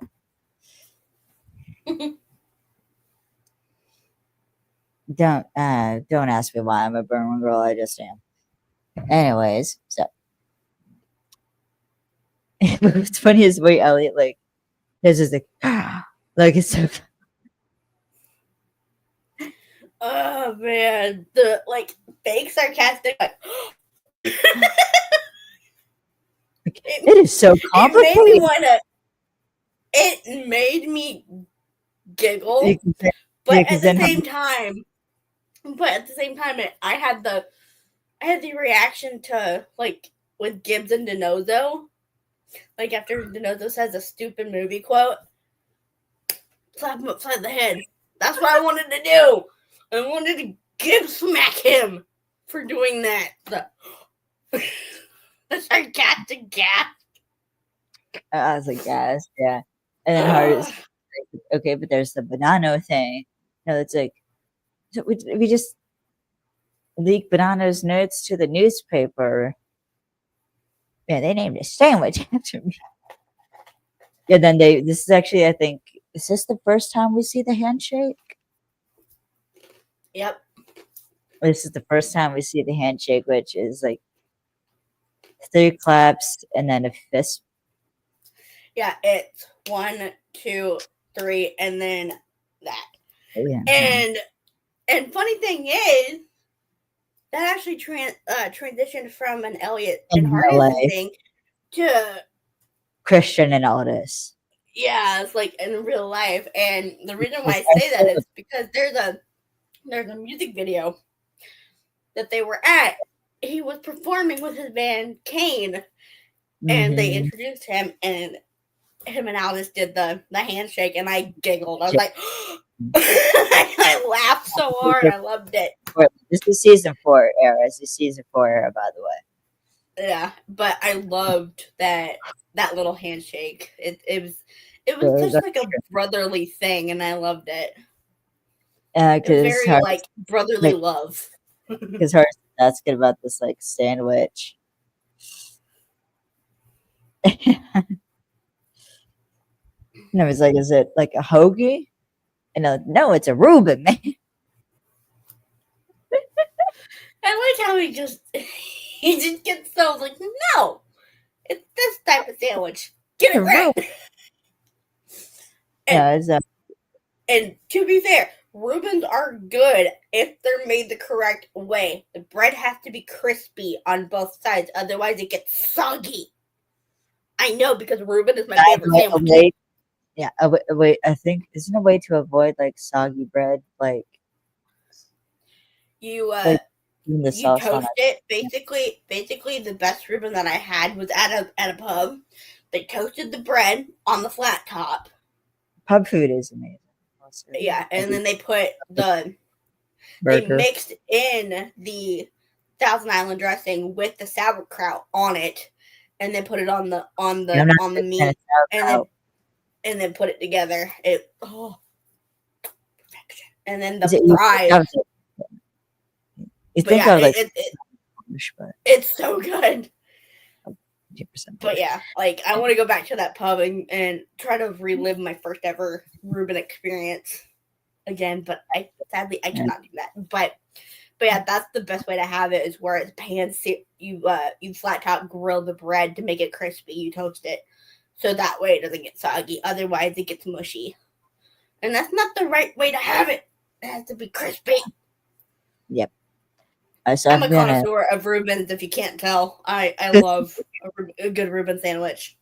Don't ask me why I'm a bourbon girl. I just am. Anyways, so what's funny is way Elliot like this is like like it's so Oh man, the like fake sarcastic. Like, it is so it complicated. made me wanna. It made me giggle, but at the same time, I had the reaction to like with Gibbs and DeNozo. Like after DeNozo says a stupid movie quote, slap him upside the head. That's what I wanted to do. I wanted to Gibbs smack him for doing that. The sarcastic gasp. I was like, yes, yeah. And then Hart is like, okay, but there's the banana thing. No, it's like so we just leak bananas notes to the newspaper. Yeah, they named a sandwich after me. Yeah, then this is actually I think is this the first time we see the handshake? Yep. This is the first time we see the handshake, which is like 3 claps and then a fist. Yeah, it's 1, 2, 3, and then that. Yeah. And funny thing is, that actually transitioned from an Elliot and In Hardison LA. thing to Christian and Otis. yeah, it's like in real life. And the reason why I say that is because there's a music video that they were at. He was performing with his band Kane, and they introduced him, and him and Alice did the handshake, and I giggled. I was like, I laughed so hard. I loved it. This is season 4 era. This is season 4 era, by the way. Yeah, but I loved that little handshake. It was just like a brotherly thing, and I loved it. Very like brotherly love. Because Hart's asking about this like sandwich. And I was like, is it like a hoagie? And I'm like, no, it's a Reuben, man. I like how he just gets so like, no, it's this type of sandwich. Get it right. Yeah, it's And to be fair, Reubens are good if they're made the correct way. The bread has to be crispy on both sides, otherwise it gets soggy. I know because Reuben is my By the favorite way, a sandwich. way, yeah, a way. I think isn't a way to avoid like soggy bread, You like putting the you sauce on toast it. it. Basically, the best Reuben that I had was at a pub. They toasted the bread on the flat top. Pub food is amazing. Also, Yeah, I and do then they burger. mixed in the Thousand Island dressing with the sauerkraut on it, and then put it on the Yeah, I'm not a on the big fan of meat, and sauerkraut. then put it together. It perfection. And then Is the it fries. you But think yeah, I was like but it's so good. 50% But Polish. yeah, like I want to go back to that pub and try to relive my first ever Reuben experience again. But I Yeah. cannot do that. But yeah, that's the best way to have it is where it's you flat top grill the bread to make it crispy. You toast it so that way it doesn't get soggy. Otherwise, it gets mushy, and that's not the right way to have it. It has to be crispy. Yep. So I'm I'm a gonna connoisseur of Reubens. If you can't tell, I love a good Reuben sandwich.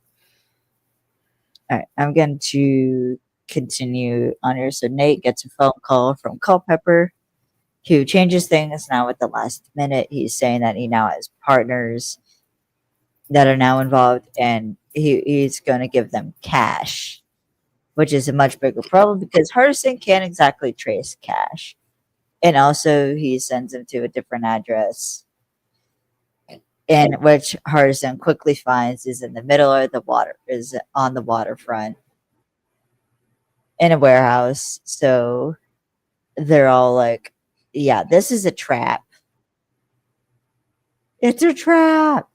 all right, I'm going to continue on here. So Nate gets a phone call from Culpepper, who changes things now at the last minute. He's saying that he now has partners that are now involved, and he's going to give them cash, which is a much bigger problem because Hardison can't exactly trace cash. And also, he sends him to a different address, and which Hardison quickly finds is in the middle of the water, is on the waterfront in a warehouse. So they're all like, "Yeah, this is a trap. It's a trap."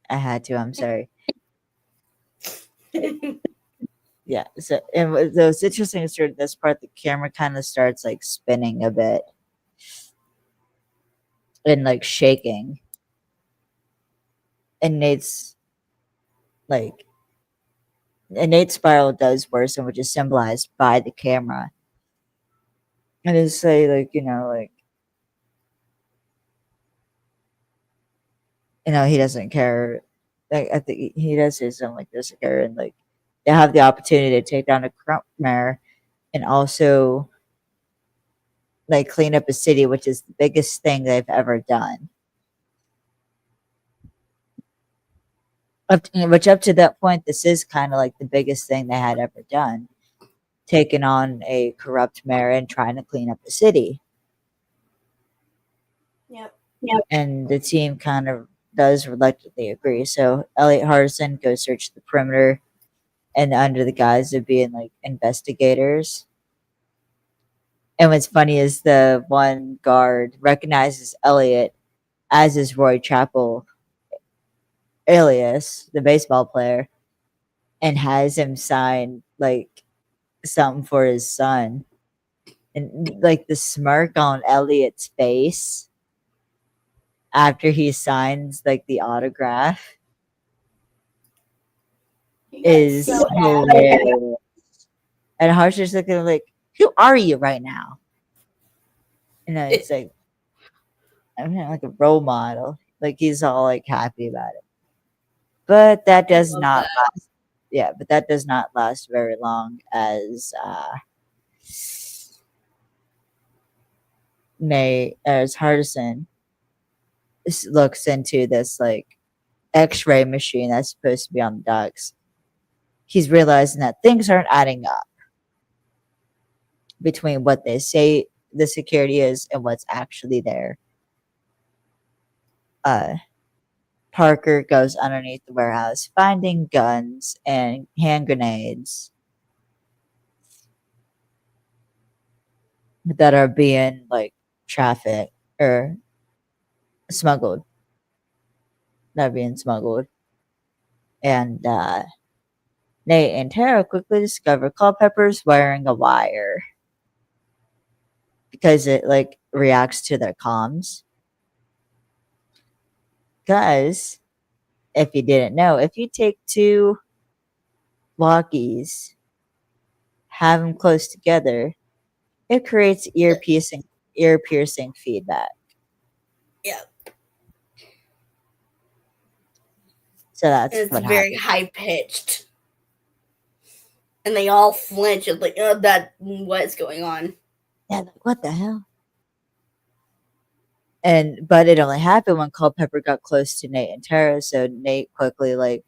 I had to. I'm sorry. Yeah. So it was interesting to start this part. The camera kind of starts like spinning a bit and like shaking, and like Nate's spiral does worsen, which is symbolized by the camera. And it's say like he doesn't care. Like I think he does say something like doesn't care, and like they have the opportunity to take down a corrupt mayor and also like clean up a city, which is the biggest thing they've ever done. Which up to that point, this is kind of like the biggest thing they had ever done, taking on a corrupt mayor and trying to clean up the city. Yep. And the team kind of does reluctantly agree. So Elliot Hardison goes search the perimeter, and under the guise of being like investigators. And what's funny is the one guard recognizes Elliot as his Roy Chappell alias, the baseball player, and has him sign like something for his son. And like the smirk on Elliot's face after he signs like the autograph He got is so happy. hilarious. And Harsh is looking like, who are you right now? And then it's like, I'm like a role model. Like he's all like happy about it. But that I does love not that. last. Yeah, but that does not last very long as Hardison looks into this like X-ray machine that's supposed to be on the docks. He's realizing that things aren't adding up between what they say the security is and what's actually there. Uh, Parker goes underneath the warehouse, finding guns and hand grenades that are being like trafficked or smuggled. That are being smuggled. And Nate and Tara quickly discover Culpepper's wearing a wire because it like reacts to their comms. Because if you didn't know, if you take two walkies, have them close together, it creates ear piercing feedback. Yeah, So that's and it's what very happened. high pitched, and they all flinch and like, oh, that what's going on? Yeah, like what the hell? And but it only happened when Culpepper got close to Nate and Tara, so Nate quickly like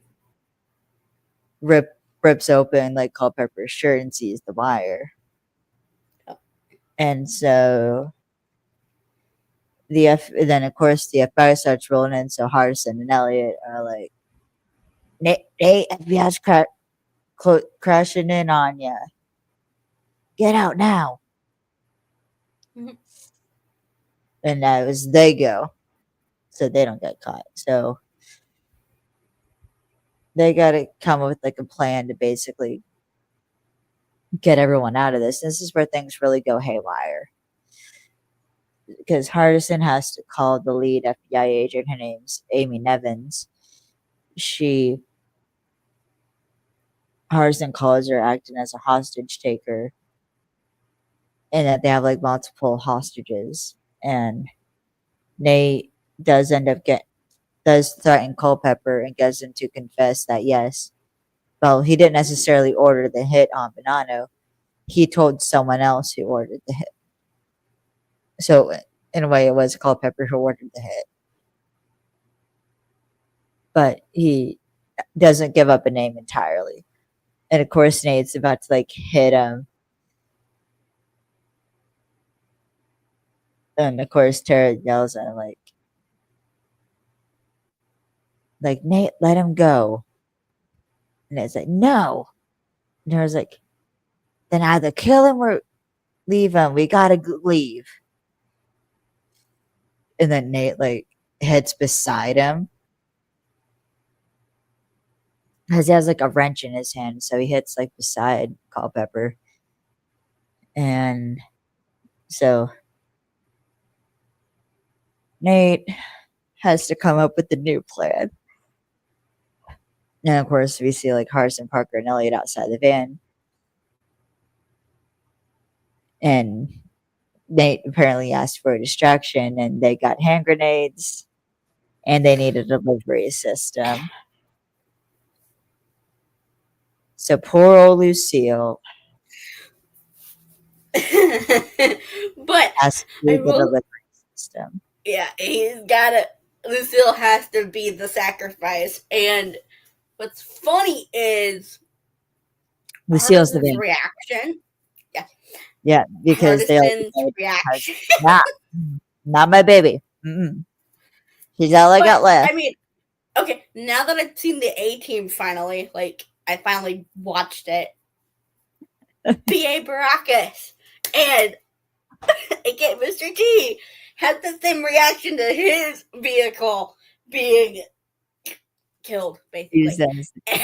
rips open like Culpepper's shirt and sees the wire. And so then of course the FBI starts rolling in, so Hardison and Elliot are like, Nate, FBI's crashing in on you. Get out now. Mhm. And as they go, so they don't get caught. So they got to come up with like a plan to basically get everyone out of this. This is where things really go haywire because Hardison has to call the lead FBI agent. Her name's Amy Nevins. She Hardison calls her acting as a hostage taker, and that they have like multiple hostages. And Nate does end up does threaten Culpepper and gets him to confess that yes, well, he didn't necessarily order the hit on Bonanno. He told someone else who ordered the hit. So in a way, it was Culpepper who ordered the hit, but he doesn't give up a name entirely. And of course, Nate's about to like hit him, and of course, Tara yells at him like Nate, let him go. And it's like no. And Tara's like, then either kill him or leave him. We gotta leave. And then Nate like hits beside him because he has like a wrench in his hand, so he hits like beside Culpepper, and so Nate has to come up with a new plan. And of course, we see like Harrison, Parker, and Elliot outside the van, and Nate apparently asked for a distraction, and they got hand grenades, and they need a delivery system. So poor old Lucille But has to I do the will, delivery system. yeah, he's gotta. Lucille has to be the sacrifice, and what's funny is Lucille's the Hardison's van. reaction. Yeah, Yeah, because they like, Hardison's reaction. nah, not my baby. Mm-mm. She's all I But got left. I mean, okay, now that I've seen the A Team finally, like I finally watched it. B.A. Baracus and aka Mr. T had the same reaction to his vehicle being killed, Use basically. them.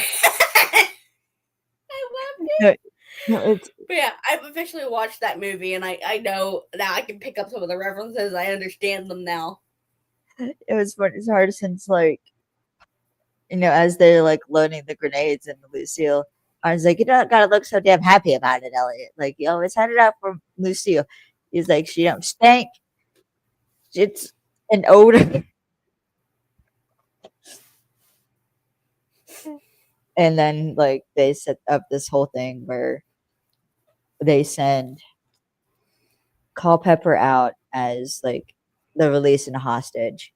I loved No, it. no, But yeah, I've officially watched that movie, and I know now I can pick up some of the references. I understand them now. it was fun. It's hard since like as they're like loading the grenades and Lucille. I was like, you don't gotta look so damn happy about it, Elliot. Like you always had it out for Lucille. He's like, she don't stink. It's an odor. And then like they set up this whole thing where they send Culpepper out as like the releasing a hostage.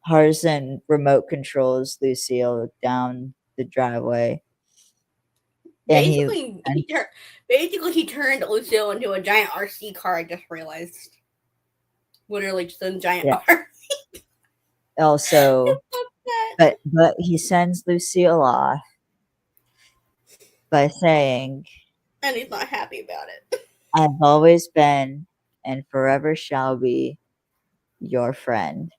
Harrison remote controls Lucille down the driveway, and Basically, he turned Lucille into a giant RC car. I just realized, literally just a giant yeah. RC. Also, but he sends Lucille off by saying, And he's not happy about it. "I've always been and forever shall be your friend,"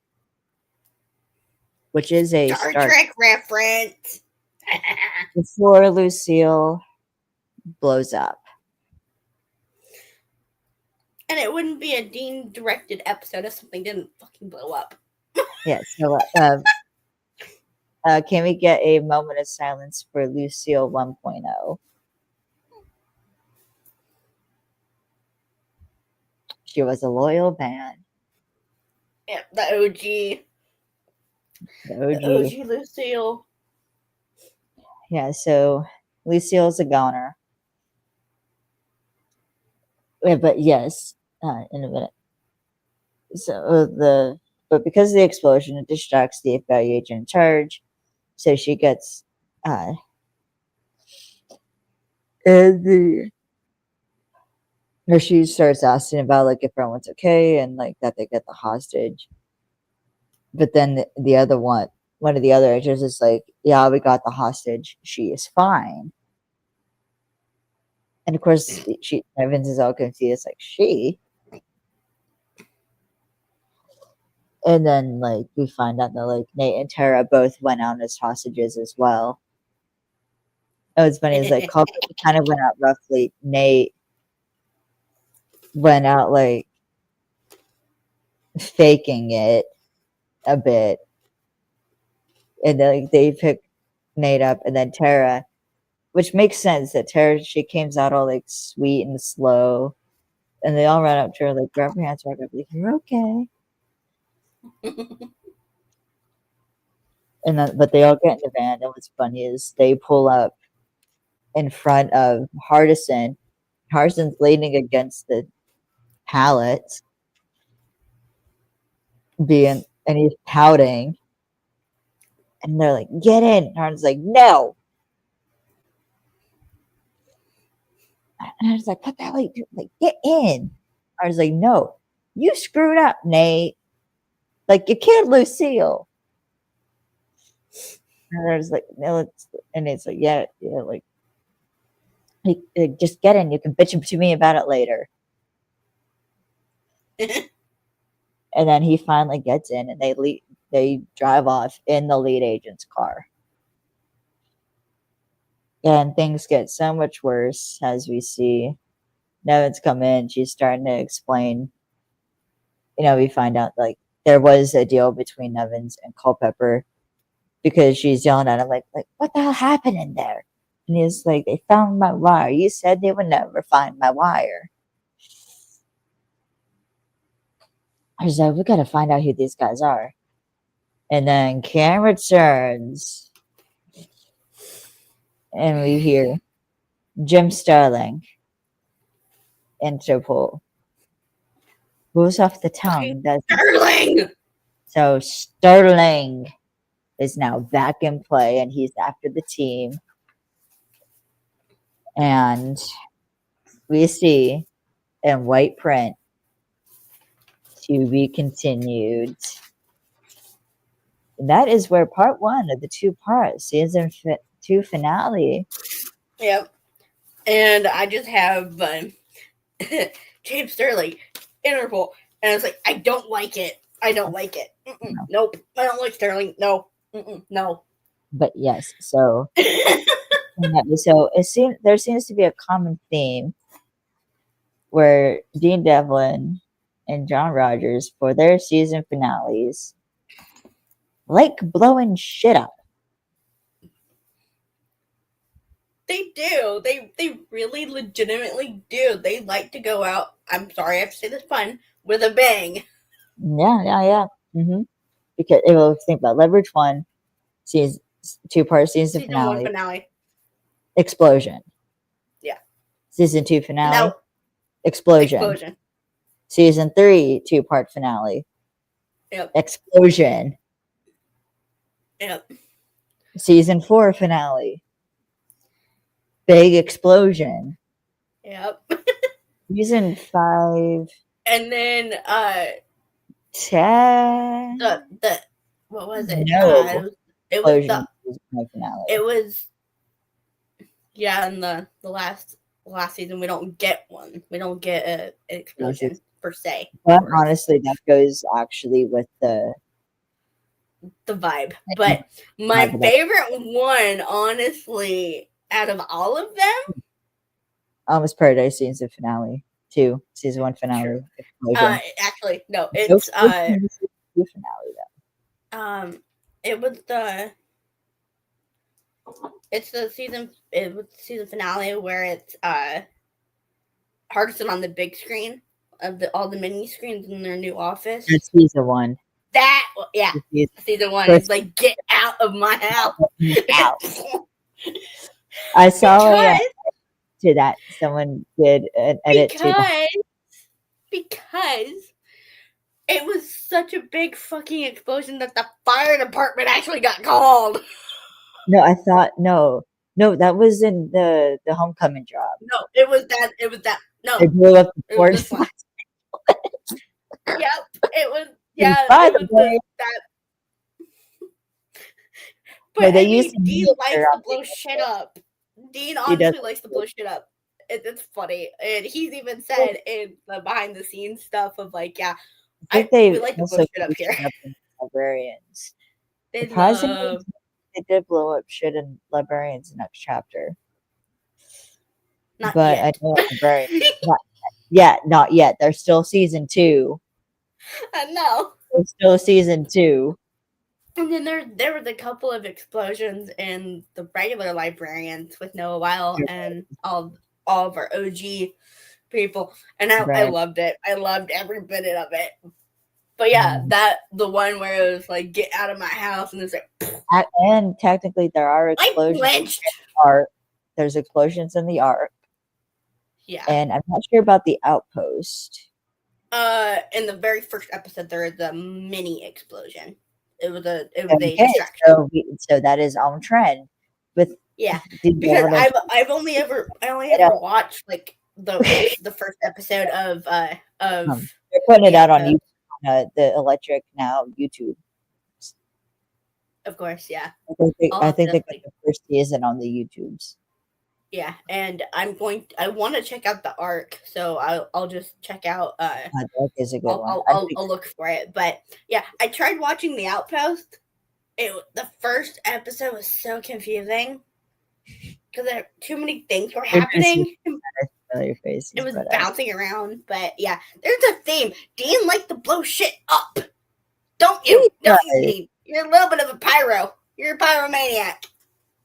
which is a Star start. Trek reference. Before Lucille blows up. And it wouldn't be a Dean directed episode if something didn't fucking blow up. Yeah, so can we get a moment of silence for Lucille 1.0? She was a loyal fan. Yeah, the OG. The The OG. OG Lucille. Yeah, so Lucille's a goner. Yeah, but yes, in a minute. So but because of the explosion, it distracts the FBI agent in charge. So she gets and the or she starts asking about like if everyone's okay and like that they get the hostage. But then the other one of the other agents is like, "Yeah, we got the hostage. She is fine." And of course, she Evans is all confused, like she. And then like we find out that like Nate and Tara both went out as hostages as well. Oh, it's funny. It's like Culprit kind of went out roughly. Nate went out like faking it a bit, and then like, they pick Nate up, and then Tara, which makes sense that Tara she comes out all like sweet and slow, and they all run up to her like grab her hands, walk up, like you're okay, and then but they all get in the van, and what's funny is they pull up in front of Hardison. Hardison's leaning against the pallet, being and he's pouting, and they're like, "Get in!" Hardison's like, "No." And I was like, "What the hell are you doing? Like, get in." I was like, "No, you screwed up, Nate. Like, you killed Lucille." And I was like, "No, and it's like, yeah, like, just get in. You can bitch to me about it later." And then he finally gets in, and they drive off in the lead agent's car. And things get so much worse as we see Nevin's come in. She's starting to explain. We find out like there was a deal between Nevins and Culpepper because she's yelling at him like what the hell happened in there? And he's like, they found my wire. You said they would never find my wire. I was like, we gotta find out who these guys are. And then Cam returns, and we hear Jim Sterling, Interpol. Rolls off the tongue, doesn't it? Sterling! So Sterling is now back in play, and he's after the team. And we see in white print to be continued. And that is where part one of the two parts, season two finale. Yep. And I just have James Sterling, Interpol, and it's like, I don't like it. I don't like it. No. Nope. I don't like Sterling. No. No. But yes, so there seems to be a common theme where Dean Devlin and John Rogers for their season finales like blowing shit up. They do. They really legitimately do. They like to go out, I'm sorry I have to say this pun, with a bang. Yeah. Because think about Leverage One, season two-part season Season 1 finale, finale. explosion. Yeah. Season 2 And finale, now, explosion. Season 3 two-part finale, Yep. explosion. Yep. Season 4 finale, big explosion. Yep. Season 5, And then 10. the what was it? No. It was Explosion finale. it was in the last season we don't get one. We don't get an explosion per se. But honestly, that goes actually with the vibe. But my favorite one, honestly, out of all of them, Almost Paradise season finale. 2 season 1 finale. Explosion. Actually, no, it's finale though. It was the season finale where it's Hardison on the big screen of all the mini screens in their new office. That's season one. That yeah, Season season one. first He's like, get out of my house. out. I saw because to that someone did an edit to that. because it was such a big fucking explosion that the fire department actually got called. No, I thought no, that was in the homecoming job. No, it was that. It was that. No, They blew up the it was this force. one. Yep, it was. And Yeah, by it the was way, that. no, But they I used mean, to Dean use likes their to blow shit up. Dean He does. honestly likes to blow shit up. It's funny, and he's even said in the behind the scenes stuff of like, yeah, I think we they like to blow also shit up blew here. shit up in librarians. They Surprisingly, love. they did blow up shit in librarians next chapter. Not But I yet. know librarians. Not yet. There's still season 2. I know. There's still season 2. And then there was a couple of explosions in the regular librarians with Noah Weil and all of our OG people, and I Right. loved it. I loved every minute of it. But yeah, that the one where it was like, get out of my house, and it's like, and technically there are I explosions in flinched. the arc. There's explosions in the arc. Yeah. And I'm not sure about the outpost. In the very first episode, there was a mini explosion. It was a Okay, distraction. so that is on trend with because I've only ever watched like the first episode of they're putting it out on YouTube, the Electric Now YouTube. Of course, yeah. I think they got the first season on the YouTubes. Yeah, and I want to check out the arc, so I'll just check out. That is a good one. I'll look for it, but yeah, I tried watching The Outpost. The first episode was so confusing because there too many things were happening. It was bouncing around, but yeah, there's a theme. Dean likes to blow shit up. Don't you? Don't you, Dean? You're a little bit of a pyro. You're a pyromaniac.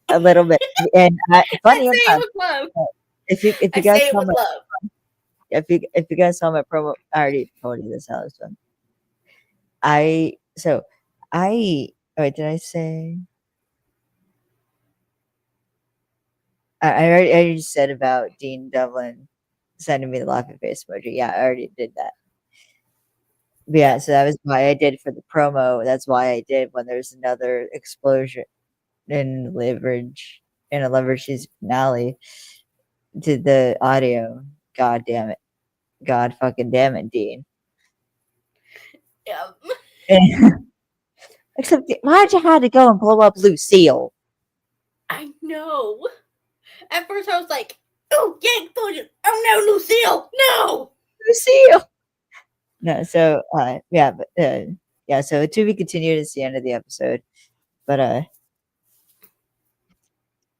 A little bit, and funny enough, if you guys saw my if you guys saw my promo, I already told you this. How it was fun. Wait, did I say? I already said about Dean Devlin sending me the laughing face emoji. Yeah, I already did that. But yeah, so that was why I did for the promo. That's why I did when there's another explosion in a leverage season finale to the audio. God damn it. God fucking damn it, Dean. Yeah. Except, why'd you have to go and blow up Lucille? I know. At first, I was like, "Oh, yeah, explosion! Oh no, Lucille! No, Lucille!" No, so yeah, but yeah, so to be continued is the end of the episode. But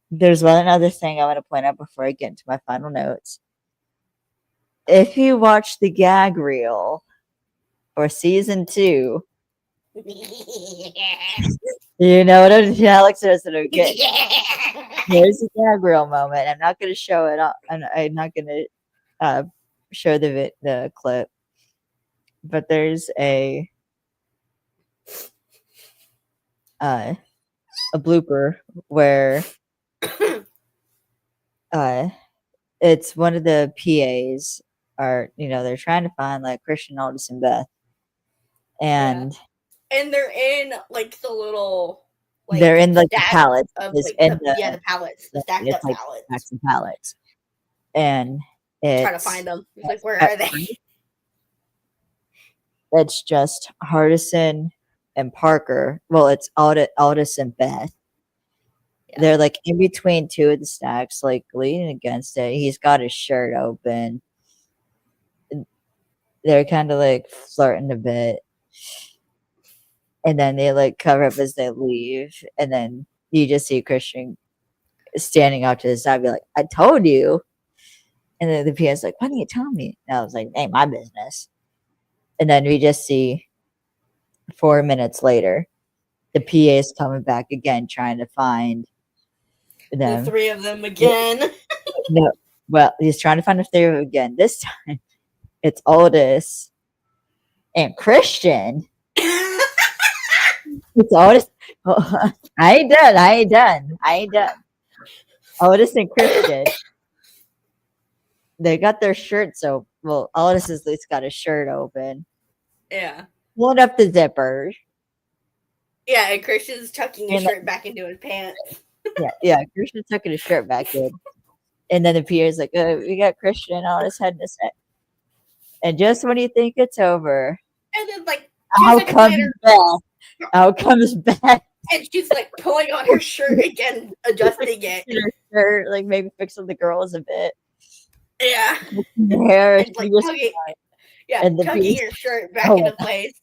there's one other thing I want to point out before I get into my final notes. If you watch the gag reel for season 2, you know what Alex doesn't get. There's a gag reel moment. I'm not going to show it. I'm not going to show the clip, but there's a blooper where it's one of the PAs are they're trying to find like Christian, Aldous, and Beth, and they're in like the little they're in like the pallets of like the pallets, the stacked up like pallets. Stacks of pallets, and try to find them. It's like, where are they? It's just Hardison and Parker. Well, it's Aldous and Beth. Yeah. They're like in between two of the stacks, like leaning against it. He's got his shirt open. They're kind of like flirting a bit. And then they like cover up as they leave. And then you just see Christian standing out to the side, be like, "I told you." And then the PA's like, "Why didn't you tell me?" And I was like, "Ain't my business." And then we just see 4 minutes later, the PA is coming back again, trying to find them. The three of them again. No, well, he's trying to find the three of them again. This time, It's Otis and Christian. It's Otis. Oh, I ain't done. I ain't done. I ain't done. Otis and Christian. They got their shirts open. Well, Otis has at least got his shirt open. Yeah. Pulling up the zipper. Yeah, and Christian's tucking his And shirt back into his pants. yeah. Christian's tucking his shirt back in. And then the PA's like, we got Christian on his head in a sec. And just when you think it's over, And then, like, 2 out seconds comes later, back. Out comes back. and she's, like, pulling on her shirt again, adjusting it. Her shirt, like maybe fixing the girls a bit. Yeah. Her hair, And, like, tucking her shirt back into place.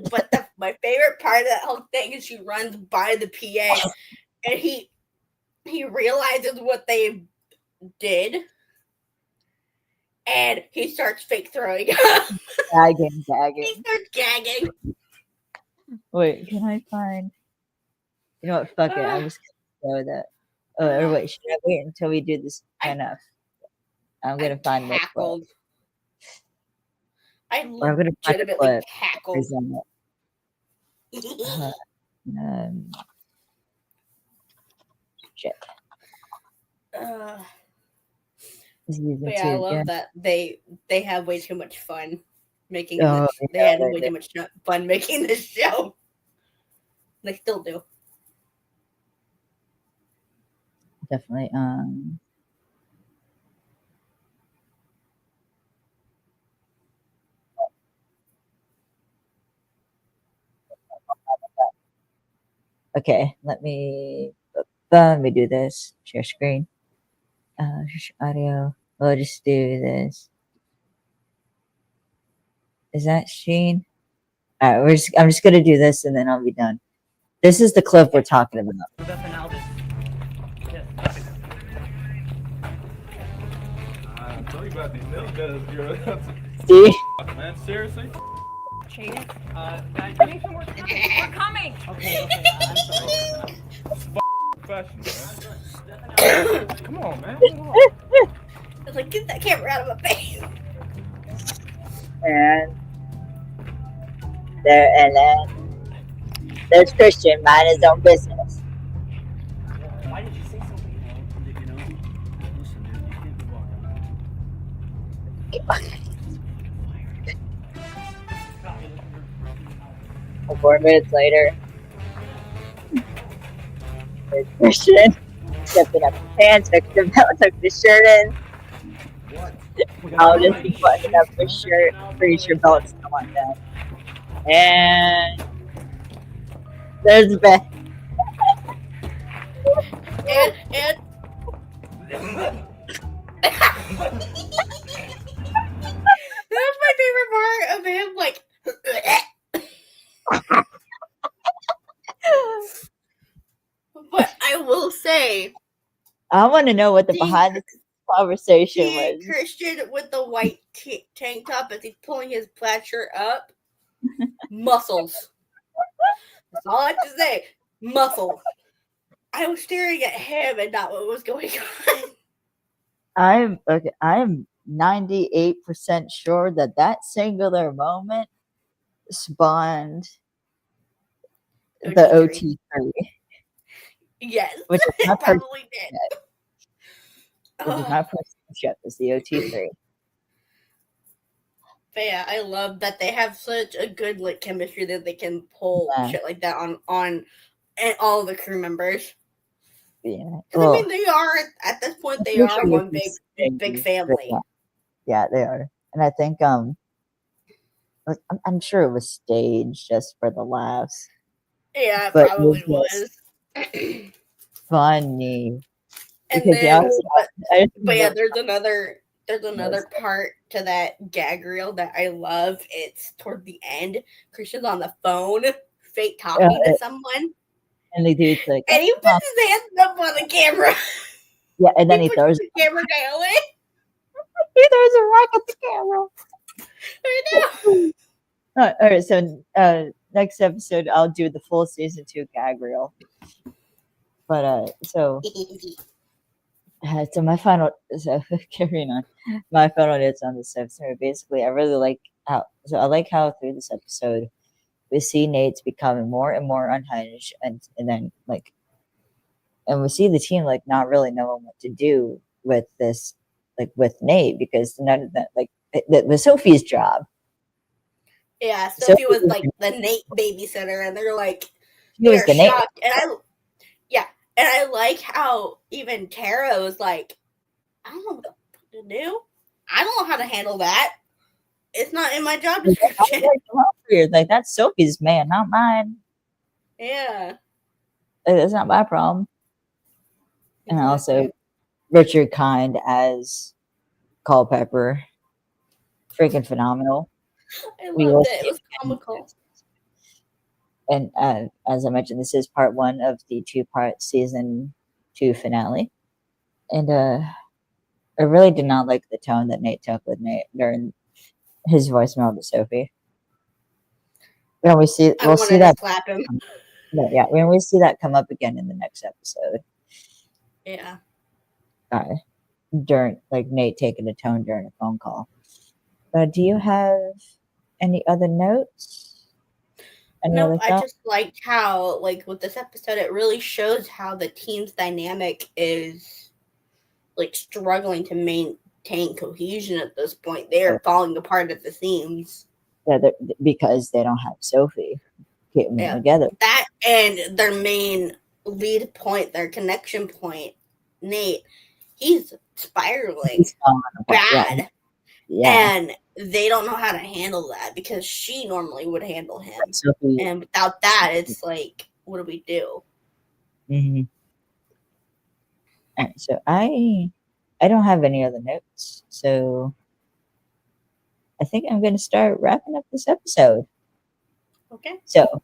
But my favorite part of that whole thing is she runs by the PA, and he realizes what they did, and he starts fake throwing up. Gagging. He starts gagging. Wait, can I find? You know what? Fuck it. I'm just gonna go with that. Oh, or wait, should I wait until we do this enough? I'm gonna find the clip. I I'm gonna find the legitimately clip. cackled. Shit. But yeah, I love that they have way too much fun making this. They had way too much fun making this show. They still do. Definitely. Okay, let me do this. Share screen. Audio. We'll just do this. Is that Sheen? All right, I'm just gonna do this and then I'll be done. This is the clip we're talking about. See? Man, seriously? Chase, guys, I need some more time. We're coming! Okay, I'm sorry. Professional, man. Come on, man. I was like, get that camera out of my face. And then there's Christian, mind his own business. Why did you say something? You know, listen, dude, you can't be walking. 4 minutes later, there's Christian stepping up the pants, took the shirt in. I'll just be buttoning up the shirt. Pretty sure belt's still on down. And there's Beth. And that was my favorite part of him, like. But I will say, I want to know what the behind the conversation was. Christian with the white tank top as he's pulling his plaid shirt up, muscles. That's all I have to say. Muscles. I was staring at him and not what was going on. I'm 98% sure that singular moment spawned the OT3. Yes, which is my probably did. Which is my personal ship, is the OT3. But yeah, I love that they have such a good like chemistry that they can pull shit like that on and all of the crew members. Yeah, well, I mean they are at this point they are one big family. Yeah, they are, and I think I'm sure it was staged just for the laughs. Yeah, it probably was. Funny. And then, but yeah, there's another part to that gag reel that I love. It's toward the end. Christian's on the phone, fake talking to someone. And the dude's like, and he puts his hands up on the camera. Yeah, and then he throws the camera guy away. He throws a rock at the camera. I know. All right, so next episode I'll do the full season 2 gag reel. But so So my final, so carrying on, my final notes on this episode. Basically, I really like I like how through this episode we see Nate's becoming more and more unhinged, and then like, and we see the team like not really knowing what to do with this, like with Nate, because none of that, like, it was Sophie's job. Yeah, Sophie Sophie was was like the Nate babysitter, and they're like, she was they're the Nate. shocked. And I like how even Tara was like, I don't know what the fuck to do. I don't know how to handle that. It's not in my job description. Like, that's Sophie's man, not mine. Yeah. That's not my problem. And also Exactly. Richard Kind as Culpepper, freaking phenomenal. I We loved will it. It see was comical. and as I mentioned, this is part 1 of the 2-part season 2 finale. And I really did not like the tone that Nate took with Nate during his voicemail to Sophie. When we see, I we'll see wanted that. to slap him. Yeah, when we see that come up again in the next episode, Yeah. during like Nate taking the tone during a phone call. Do you have any other notes? Any Nope, other I thoughts? just liked how, like, with this episode, it really shows how the team's dynamic is, like, struggling to maintain cohesion at this point. They are falling apart at the seams. Yeah, because they don't have Sophie keeping them together. That and their main lead point, their connection point, Nate, he's spiraling bad. Yeah. And they don't know how to handle that because she normally would handle him. Sophie, and without that, it's like, what do we do? mm-hmm. All right, so I don't have any other notes, so I think I'm going to start wrapping up this episode. Okay. So,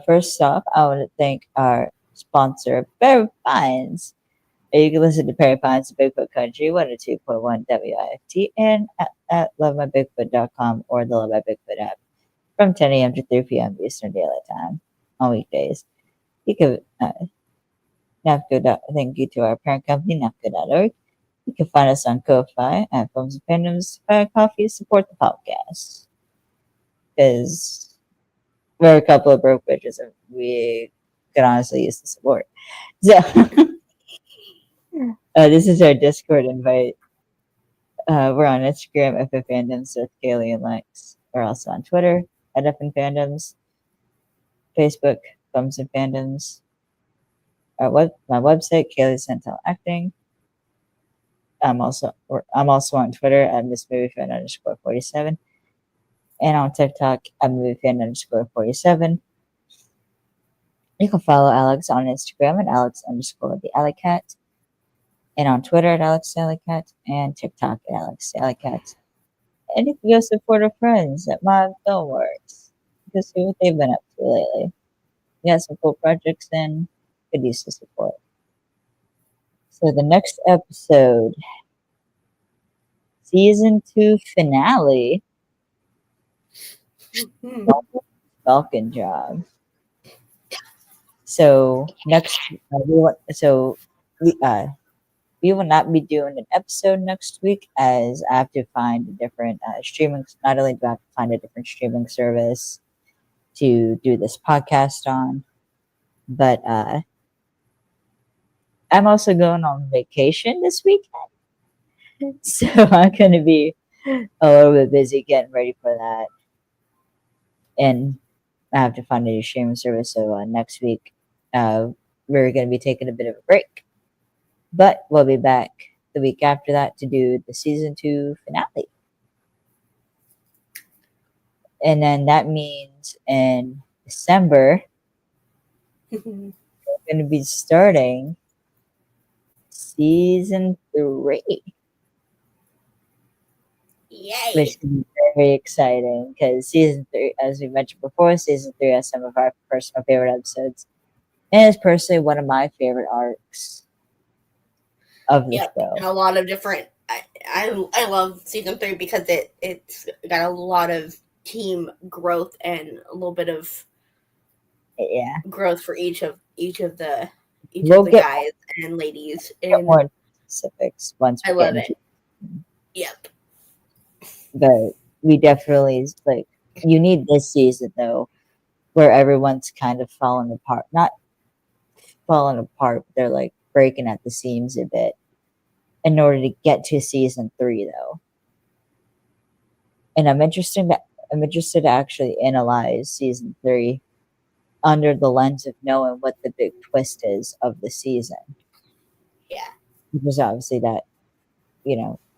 first off, I want to thank our sponsor, Barry Pines. You can listen to Barry Pines, Bigfoot Country, 102.1 WIFT, and at lovemybigfoot.com or the Love My Bigfoot app from 10 a.m. to 3 p.m. Eastern Daylight Time on weekdays. You can thank you to our parent company, NAFCO.org. You can find us on Ko-Fi at Films Fandoms, Buy Coffee, support the podcast. Because we're a couple of broke bitches and we could honestly use the support. So, this is our Discord invite. We're on Instagram, FF Fandoms with Kaylee and Lex. We're also on Twitter at FN Fandoms, Facebook, Films and Fandoms. My website, Kaylee Centel Acting. I'm also on Twitter at MissMovieFan_47 and on TikTok at MovieFan_47. You can follow Alex on Instagram at Alex_the_Alleycat and on Twitter at AlexAlleycat and TikTok at AlexAlleycat. And you can go support our friends at Mob Filmworks to see what they've been up to lately. We got some cool projects and could use the support. So the next episode, season 2 finale, Falcon Job. So next, we will not be doing an episode next week, as I have to find a different streaming. Not only do I have to find a different streaming service to do this podcast on, but I'm also going on vacation this weekend, so I'm going to be a little bit busy getting ready for that, and I have to find a new streaming service. So next week, we're going to be taking a bit of a break, but we'll be back the week after that to do the season 2 finale. And then that means in December, we're going to be starting season 3. Yay. Which is very exciting because season 3, as we mentioned before, season 3 has some of our personal favorite episodes. And it's personally one of my favorite arcs of the show. And a lot of different. I love season 3 because it's got a lot of team growth and a little bit of growth for each of the each We'll of the get guys and ladies, and more specifics once I we get love into it. Yep. but we definitely like you need this season though where everyone's kind of falling apart, not falling apart, but they're like breaking at the seams a bit in order to get to season 3 though. And I'm interested to actually analyze season 3 under the lens of knowing what the big twist is of the season. Yeah. Because obviously that,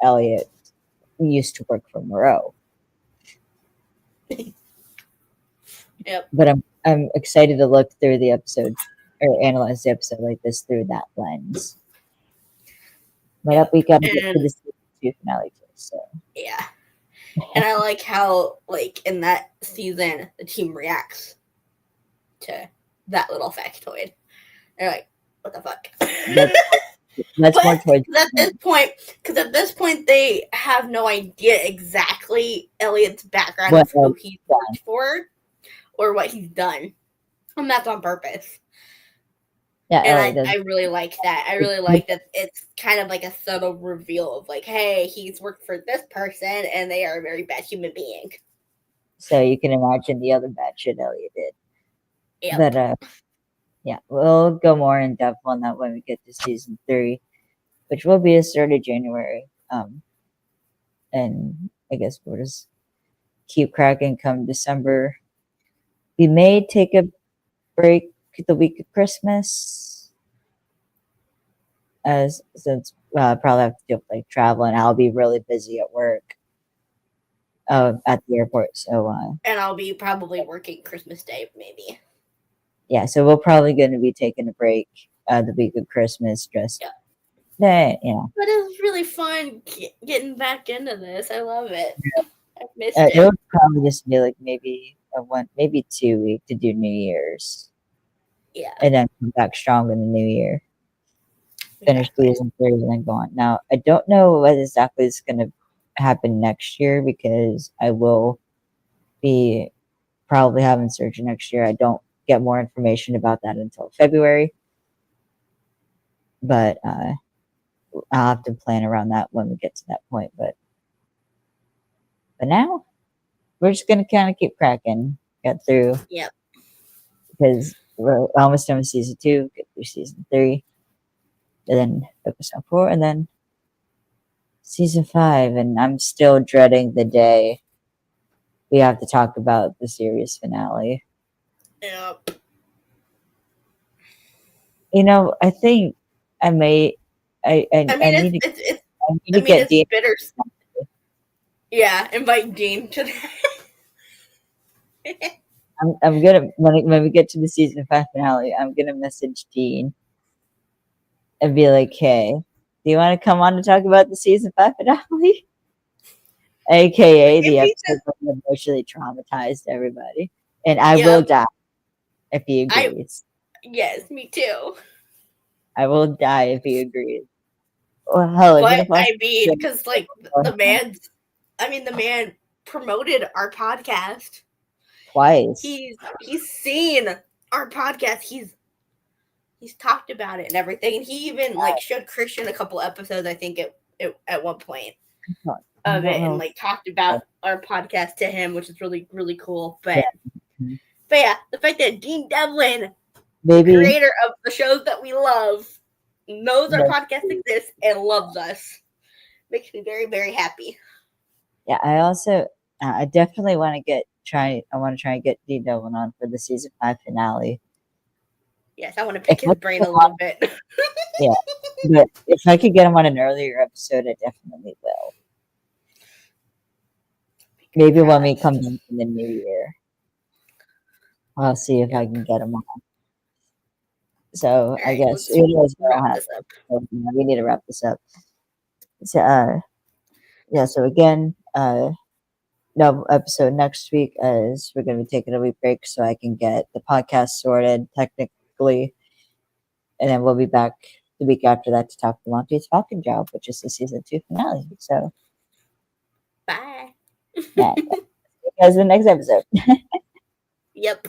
Elliot used to work for Moreau. Yep. But I'm excited to look through the episode or analyze the episode like this through that lens. But up we gotta get to And the season 2 finale first. So yeah. And I like how, like, in that season, the team reacts to that little factoid. They're like, what the fuck? that's more towards Because at this point, they have no idea exactly Elliot's background what of who he's worked for or what he's done. And that's on purpose. yeah, And Elliot does. I really like that. I really like that it's kind of like a subtle reveal of like, hey, he's worked for this person and they are a very bad human being. So you can imagine the other bad shit Elliot did. Yep. But yeah, we'll go more in depth on that when we get to season 3, which will be the start of January. And I guess we'll just keep cracking come December. We may take a break the week of Christmas, since probably have to deal with like travel, and I'll be really busy at work, at the airport. So and I'll be probably working Christmas Day, maybe. yeah, so we're probably going to be taking a break the week of Christmas, just Yeah. yeah. But it was really fun getting back into this. I love it. I missed It it. would probably just be like maybe maybe 2 weeks to do New Year's, Yeah. and then come back strong in the new year. Finish season 3 and then go on. Now I don't know what exactly is going to happen next year because I will be probably having surgery next year. I don't get more information about that until February, but I'll have to plan around that when we get to that point. But now we're just gonna kind of keep cracking, get through. Yep. Because we're almost done with season 2, get through season 3, and then focus on 4, and then season 5. And I'm still dreading the day we have to talk about the series finale. Yep. I think I may. I I mean, need it's to get Dean. bitter. Yeah, invite Dean to that. I'm gonna when we get to the season 5 finale, I'm gonna message Dean and be like, "Hey, do you want to come on to talk about the season 5 finale?" AKA the episode that emotionally traumatized everybody, and I will die if he agrees. Yes, me too. I will die if he agrees. Well, hell, But I mean, because like the man promoted our podcast twice. He's seen our podcast. He's talked about it and everything, and he even like showed Christian a couple episodes. I think it at one point of it, and like talked about our podcast to him, which is really really cool. But yeah, the fact that Dean Devlin, creator of the shows that we love, knows our podcast exists and loves us, makes me very very happy. Yeah, I also I definitely want to try and get Dean Devlin on for the season 5 finale. Yes, I want to pick his brain a little bit. Yeah, but if I could get him on an earlier episode, I definitely will. Maybe when we come in the new year, I'll see if I can get him on. So I guess we need to wrap this up. So yeah. So again, no episode next week as we're going to be taking a week break so I can get the podcast sorted technically, and then we'll be back the week after that to talk the Monty's Falcon Job, which is the season 2 finale. So bye. Yeah. See you guys in the next episode. Yep.